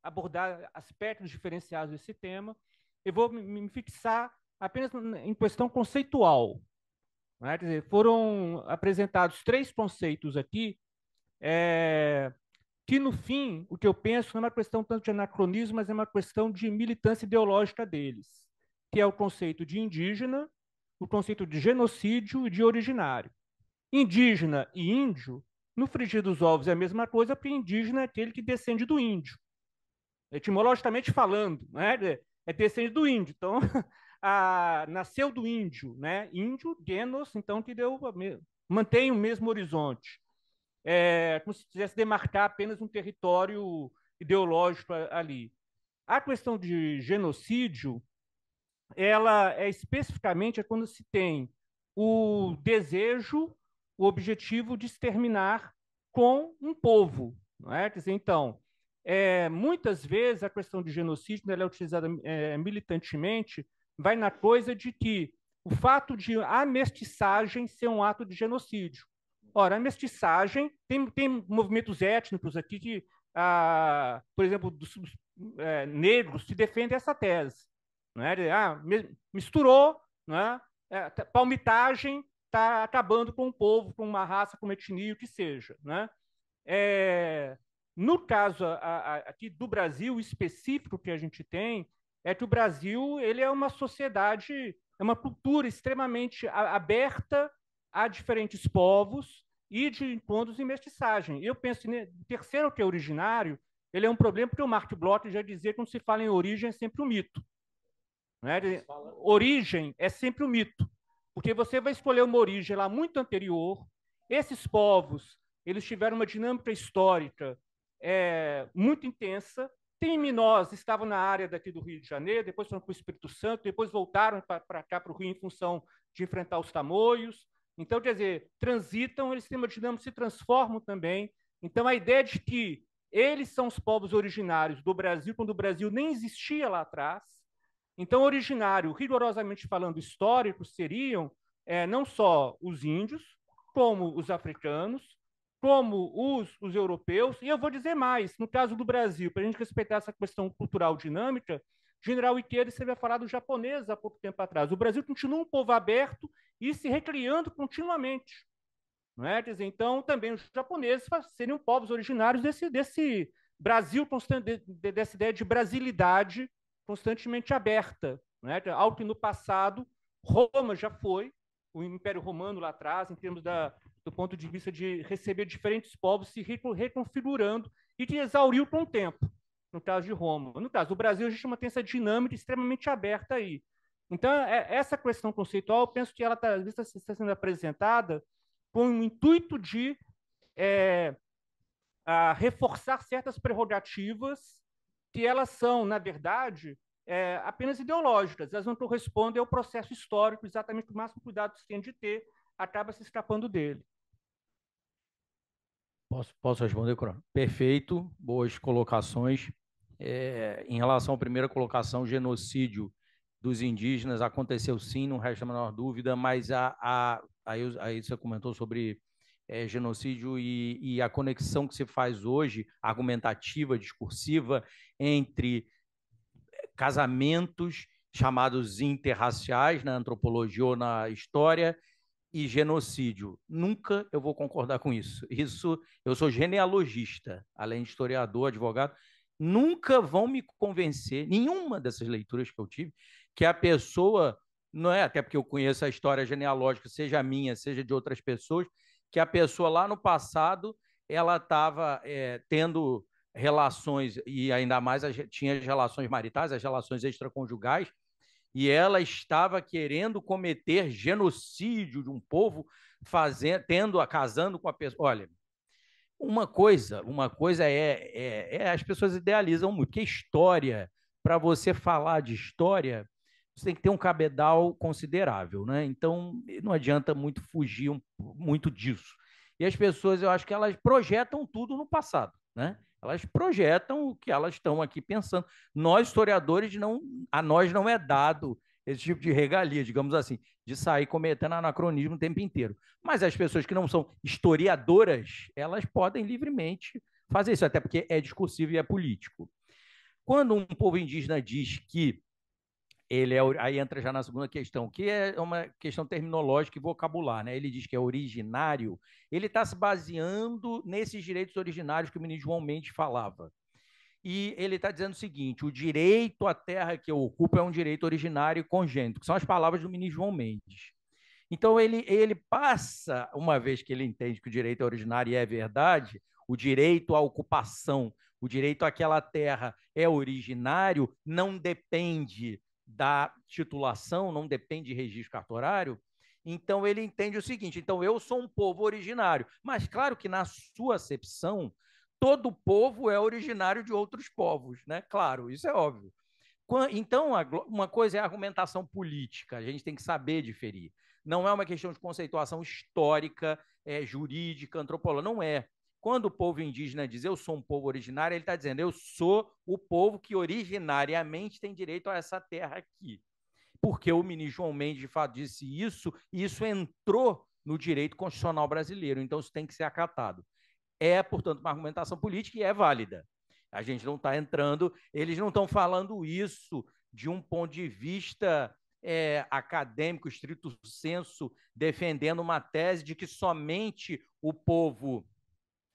abordar aspectos diferenciados desse tema. Eu vou me fixar apenas em questão conceitual. Né? Quer dizer, foram apresentados 3 conceitos aqui, que, no fim, o que eu penso não é uma questão tanto de anacronismo, mas é uma questão de militância ideológica deles, que é o conceito de indígena, o conceito de genocídio e de originário. Indígena e índio, no frigir dos ovos é a mesma coisa, porque indígena é aquele que descende do índio. Etimologicamente falando, né? É descende do índio. Então, nasceu do índio, né? Índio, genos, então que mantém o mesmo horizonte. Como se quisesse demarcar apenas um território ideológico ali. A questão de genocídio, ela especificamente quando se tem o desejo, o objetivo de exterminar com um povo. Não é? Quer dizer, então, muitas vezes a questão de genocídio, quando ela é utilizada militantemente, vai na coisa de que o fato de a mestiçagem ser um ato de genocídio. Ora, a mestiçagem, tem movimentos étnicos aqui que, por exemplo, dos negros, que defendem essa tese. Não é? Misturou, não é? Palmitagem está acabando com o povo, com uma raça, com uma etnia, o que seja. Né? No caso aqui do Brasil, específico que a gente tem, é que o Brasil ele é uma sociedade, é uma cultura extremamente aberta a diferentes povos e de encontros e mestiçagem. Eu penso que o terceiro, que é originário, ele é um problema porque o Mark Bloch já dizia que quando se fala em origem é sempre um mito. Né? Origem é sempre um mito, porque você vai escolher uma origem lá muito anterior. Esses povos eles tiveram uma dinâmica histórica muito intensa. Minosos estavam na área daqui do Rio de Janeiro, depois foram para o Espírito Santo, depois voltaram para cá, para o Rio, em função de enfrentar os tamoios. Então, quer dizer, transitam, eles têm uma dinâmica, se transformam também. Então, a ideia de que eles são os povos originários do Brasil, quando o Brasil nem existia lá atrás. Então, originário, rigorosamente falando, históricos, seriam não só os índios, como os africanos, como os europeus, e eu vou dizer mais, no caso do Brasil, para a gente respeitar essa questão cultural dinâmica, General Ikeda você vai falar do japonês há pouco tempo atrás. O Brasil continua um povo aberto e se recriando continuamente. Não é? Quer dizer, então, também os japoneses seriam povos originários desse Brasil, dessa ideia de brasilidade constantemente aberta. Não é? Algo que no passado Roma já foi, o Império Romano lá atrás, em termos do ponto de vista de receber diferentes povos se reconfigurando e que exauriu com o tempo, no caso de Roma. No caso do Brasil, a gente tem essa dinâmica extremamente aberta aí. Então, essa questão conceitual, eu penso que ela está sendo apresentada com o intuito de reforçar certas prerrogativas que elas são, na verdade, apenas ideológicas. Elas não correspondem ao processo histórico, exatamente o máximo cuidado que se tem de ter, acaba se escapando dele. Posso responder, Crono? Perfeito, boas colocações. Em relação à primeira colocação, genocídio dos indígenas aconteceu sim, não resta a menor dúvida, mas aí você comentou sobre genocídio e a conexão que se faz hoje, argumentativa, discursiva, entre casamentos chamados interraciais na antropologia ou na história e genocídio. Nunca eu vou concordar com isso. Eu sou genealogista, além de historiador, advogado, nunca vão me convencer, nenhuma dessas leituras que eu tive, que a pessoa, não é, até porque eu conheço a história genealógica, seja minha, seja de outras pessoas, que a pessoa lá no passado, ela estava tendo relações, e ainda mais tinha as relações maritais, as relações extraconjugais, e ela estava querendo cometer genocídio de um povo, casando com a pessoa. Olha, uma coisa as pessoas idealizam muito, porque história, para você falar de história, você tem que ter um cabedal considerável, né? Então, não adianta muito fugir muito disso. E as pessoas, eu acho que elas projetam tudo no passado, né? Elas projetam o que elas estão aqui pensando. Nós, historiadores, a nós não é dado esse tipo de regalia, digamos assim, de sair cometendo anacronismo o tempo inteiro. Mas as pessoas que não são historiadoras, elas podem livremente fazer isso, até porque é discursivo e é político. Quando um povo indígena diz que ele é, aí entra já na segunda questão, que é uma questão terminológica e vocabular, né? Ele diz que é originário, ele está se baseando nesses direitos originários que o ministro João Mendes falava. E ele está dizendo o seguinte: o direito à terra que eu ocupo é um direito originário e congênito, que são as palavras do ministro João Mendes. Então, ele passa, uma vez que ele entende que o direito é originário e é verdade, o direito à ocupação, o direito àquela terra é originário, não depende da titulação, não depende de registro cartorário. Então, ele entende o seguinte: então, eu sou um povo originário, mas claro que na sua acepção, todo povo é originário de outros povos, né? Claro, isso é óbvio. Então, uma coisa é a argumentação política, a gente tem que saber diferir. Não é uma questão de conceituação histórica, jurídica, antropológica, não é. Quando o povo indígena diz eu sou um povo originário, ele está dizendo eu sou o povo que originariamente tem direito a essa terra aqui. Porque o ministro João Mendes, de fato, disse isso, e isso entrou no direito constitucional brasileiro, então isso tem que ser acatado. É, portanto, uma argumentação política e é válida. A gente não está entrando, eles não estão falando isso de um ponto de vista acadêmico, estrito sensu, defendendo uma tese de que somente o povo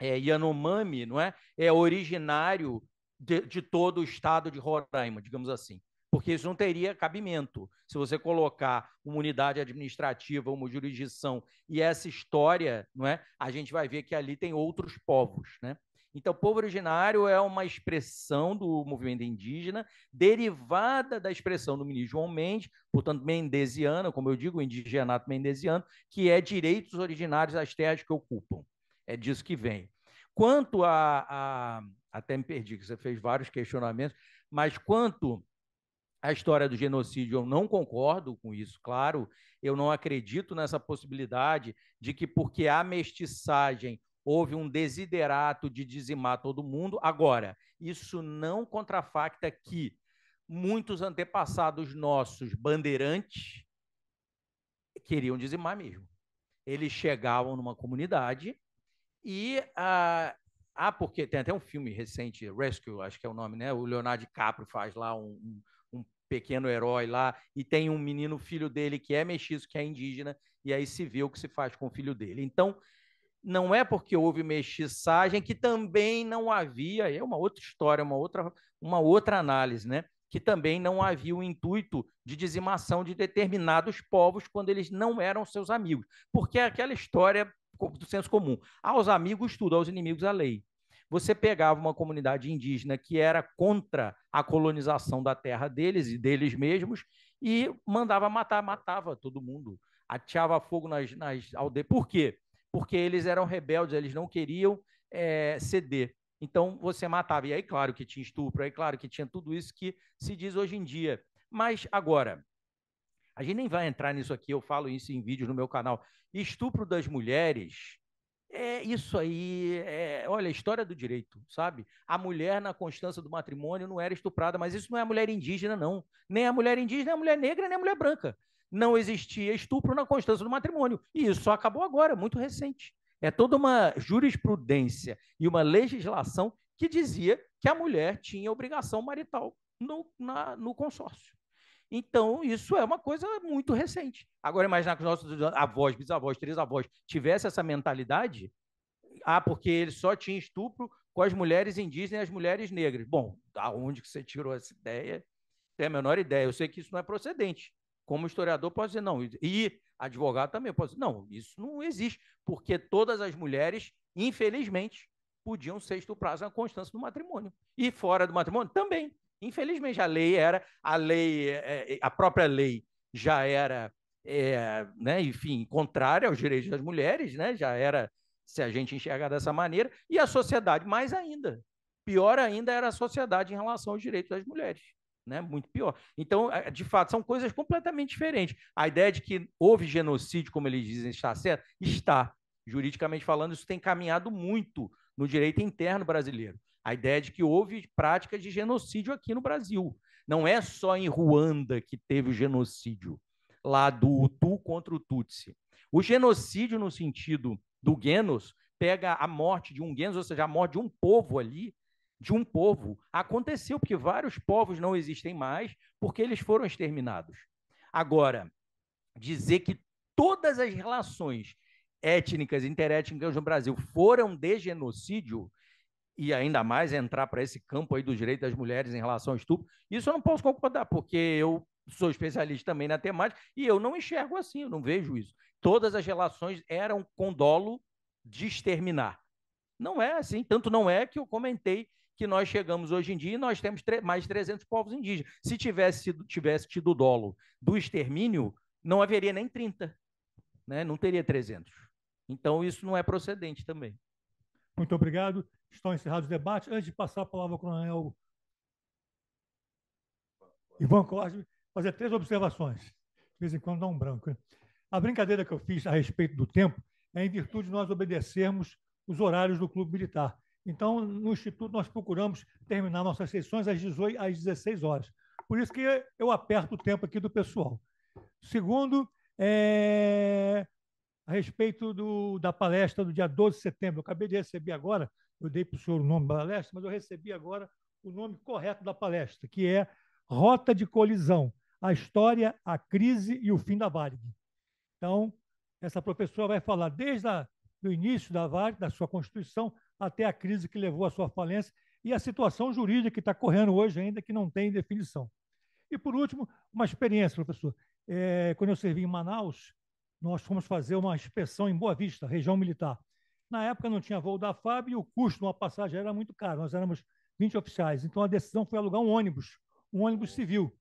Yanomami, não é originário de todo o estado de Roraima, digamos assim. Porque isso não teria cabimento. Se você colocar uma unidade administrativa, uma jurisdição e essa história, não é? A gente vai ver que ali tem outros povos, né? Então, povo originário é uma expressão do movimento indígena, derivada da expressão do ministro João Mendes, portanto, mendesiana, como eu digo, o indigenato mendesiano, que é direitos originários das terras que ocupam. É disso que vem. Quanto até me perdi, que você fez vários questionamentos, mas quanto à história do genocídio, eu não concordo com isso, claro, eu não acredito nessa possibilidade de que porque há mestiçagem houve um desiderato de dizimar todo mundo. Agora, isso não contrafacta que muitos antepassados nossos, bandeirantes, queriam dizimar mesmo. Eles chegavam numa comunidade e... porque tem até um filme recente, Rescue, acho que é o nome, né? O Leonardo DiCaprio faz lá um pequeno herói lá, e tem um menino, filho dele, que é mestiço, que é indígena, e aí se vê o que se faz com o filho dele. Então, não é porque houve mestiçagem que também não havia, é uma outra história, uma outra análise, né? Que também não havia o intuito de dizimação de determinados povos quando eles não eram seus amigos. Porque é aquela história do senso comum. Aos amigos tudo, aos inimigos a lei. Você pegava uma comunidade indígena que era contra a colonização da terra deles e deles mesmos e mandava matar, matava todo mundo. Ateava fogo nas aldeias. Por quê? Porque eles eram rebeldes, eles não queriam ceder. Então, você matava. E aí, claro que tinha estupro, aí, claro que tinha tudo isso que se diz hoje em dia. Mas, agora, a gente nem vai entrar nisso aqui, eu falo isso em vídeos no meu canal. Estupro das mulheres, isso aí, olha, a história do direito, sabe? A mulher na constância do matrimônio não era estuprada, mas isso não é a mulher indígena, não. Nem a mulher indígena, nem a mulher negra, nem a mulher branca. Não existia estupro na constância do matrimônio. E isso só acabou agora, muito recente. É toda uma jurisprudência e uma legislação que dizia que a mulher tinha obrigação marital no consórcio. Então, isso é uma coisa muito recente. Agora, imaginar que os nossos avós, bisavós, trisavós tivessem essa mentalidade, porque ele só tinha estupro com as mulheres indígenas e as mulheres negras. Bom, da onde que você tirou essa ideia? Tem a menor ideia. Eu sei que isso não é procedente. Como historiador, posso dizer não. E advogado também posso dizer, não, isso não existe, porque todas as mulheres, infelizmente, podiam ser estupradas na constância do matrimônio. E fora do matrimônio, também. Infelizmente, a própria lei já era, né, enfim, contrária aos direitos das mulheres, né, já era, se a gente enxergar dessa maneira, e a sociedade, mais ainda, pior ainda era a sociedade em relação aos direitos das mulheres, né, muito pior. Então, de fato, são coisas completamente diferentes. A ideia de que houve genocídio, como eles dizem, está certo? Está. Juridicamente falando, isso tem caminhado muito no direito interno brasileiro. A ideia de que houve prática de genocídio aqui no Brasil. Não é só em Ruanda que teve o genocídio, lá do Hutu contra o Tutsi. O genocídio, no sentido do Genos, pega a morte de um Genos, ou seja, a morte de um povo ali, de um povo, aconteceu, porque vários povos não existem mais, porque eles foram exterminados. Agora, dizer que todas as relações étnicas, interétnicas no Brasil foram de genocídio, e ainda mais entrar para esse campo aí dos direitos das mulheres em relação ao estupro, isso eu não posso concordar, porque eu sou especialista também na temática e eu não enxergo assim, eu não vejo isso. Todas as relações eram com dolo de exterminar. Não é assim, tanto não é que eu comentei que nós chegamos hoje em dia e nós temos mais de 300 povos indígenas. Se tivesse tido dolo do extermínio, não haveria nem 30, né? Não teria 300. Então, isso não é procedente também. Muito obrigado. Estão encerrados os debates. Antes de passar a palavra ao coronel Ivan Cosme, fazer 3 observações. De vez em quando dá um branco. A brincadeira que eu fiz a respeito do tempo é em virtude de nós obedecermos os horários do Clube Militar. Então, no Instituto, nós procuramos terminar nossas sessões às 16 horas. Por isso que eu aperto o tempo aqui do pessoal. Segundo, a respeito da palestra do dia 12 de setembro. Eu acabei de receber agora, eu dei para o senhor o nome da palestra, mas eu recebi agora o nome correto da palestra, que é Rota de Colisão, a História, a Crise e o Fim da Varig. Então, essa professora vai falar desde o início da Varig, da sua Constituição, até a crise que levou à sua falência e a situação jurídica que está correndo hoje ainda, que não tem definição. E, por último, uma experiência, professor. Quando eu servi em Manaus, nós fomos fazer uma inspeção em Boa Vista, região militar. Na época não tinha voo da FAB e o custo de uma passagem era muito caro. Nós éramos 20 oficiais. Então a decisão foi alugar um ônibus civil.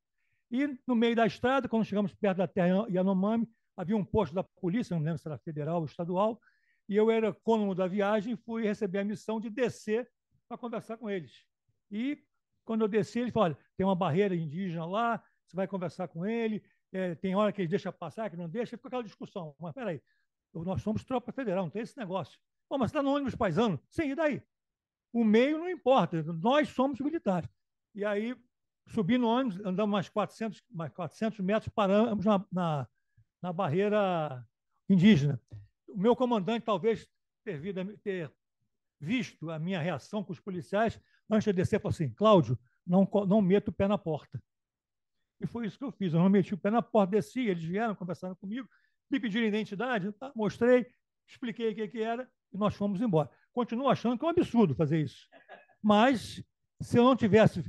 E no meio da estrada, quando chegamos perto da terra Yanomami, havia um posto da polícia, não lembro se era federal ou estadual, e eu era cônomo da viagem e fui receber a missão de descer para conversar com eles. E quando eu desci, ele falou, olha, tem uma barreira indígena lá, você vai conversar com ele, tem hora que ele deixa passar, que não deixa, fica aquela discussão. Mas peraí, nós somos tropa federal, não tem esse negócio. Pô, mas você está no ônibus paisano? Sim, e daí? O meio não importa, nós somos militares. E aí, subi no ônibus, andamos mais 400 metros, paramos na barreira indígena. O meu comandante talvez ter visto a minha reação com os policiais, antes de descer, falou assim, Cláudio, não meto o pé na porta. E foi isso que eu fiz, eu não meti o pé na porta, desci, eles vieram, conversaram comigo, me pediram identidade, mostrei, expliquei o que era, e nós fomos embora. Continuo achando que é um absurdo fazer isso. Mas, se eu não tivesse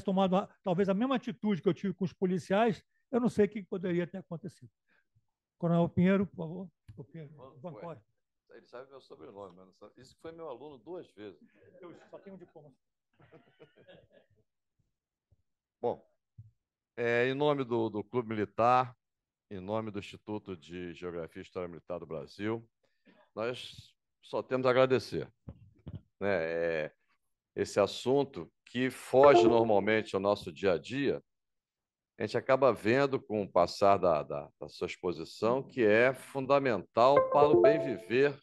tomado talvez a mesma atitude que eu tive com os policiais, eu não sei o que poderia ter acontecido. Coronel Pinheiro, por favor. Ele sabe meu sobrenome, mas não sabe. Isso foi meu aluno 2 vezes. Eu só tenho um diploma. Bom, em nome do Clube Militar, em nome do Instituto de Geografia e História Militar do Brasil, nós só temos a agradecer. Né? Esse assunto que foge normalmente ao nosso dia a dia, a gente acaba vendo com o passar da sua exposição que é fundamental para o bem viver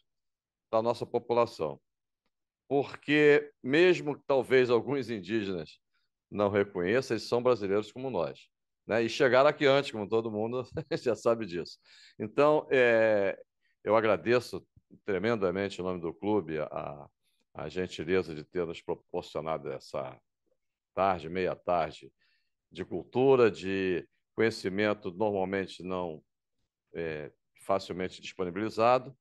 da nossa população. Porque, mesmo que talvez alguns indígenas não reconheçam, eles são brasileiros como nós. Né? E chegaram aqui antes, como todo mundo já sabe disso. Então, eu agradeço tremendamente, em nome do clube, a gentileza de ter nos proporcionado essa tarde, meia tarde, de cultura, de conhecimento normalmente não facilmente disponibilizado.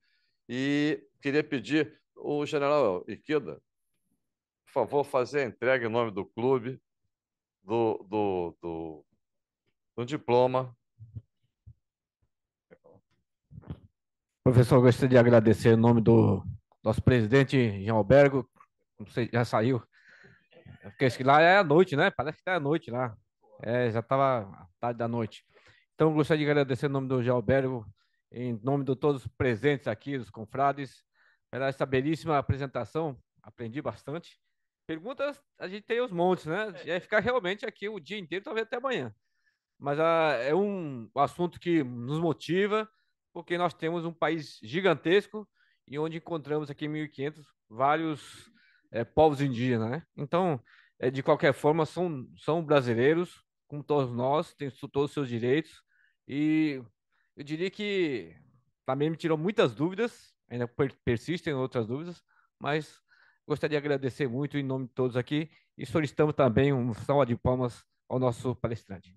E queria pedir o general Ikeda, por favor, fazer a entrega em nome do clube do diploma. Professor, eu gostaria de agradecer em nome do nosso presidente, Jean Albergo, não sei, já saiu, porque acho que lá é à noite, né? Parece que está à noite lá, já estava tarde da noite. Então, eu gostaria de agradecer em nome do Jean Albergo, em nome de todos os presentes aqui, dos confrades, pela essa belíssima apresentação, aprendi bastante. Perguntas, a gente tem os montes, né? Ia ficar realmente aqui o dia inteiro, talvez até amanhã. Mas é um assunto que nos motiva, porque nós temos um país gigantesco e onde encontramos aqui em 1500 vários povos indígenas, né? Então, de qualquer forma, são brasileiros, como todos nós, têm todos os seus direitos, e eu diria que também me tirou muitas dúvidas, ainda persistem outras dúvidas, mas gostaria de agradecer muito em nome de todos aqui e solicitamos também uma salva de palmas ao nosso palestrante.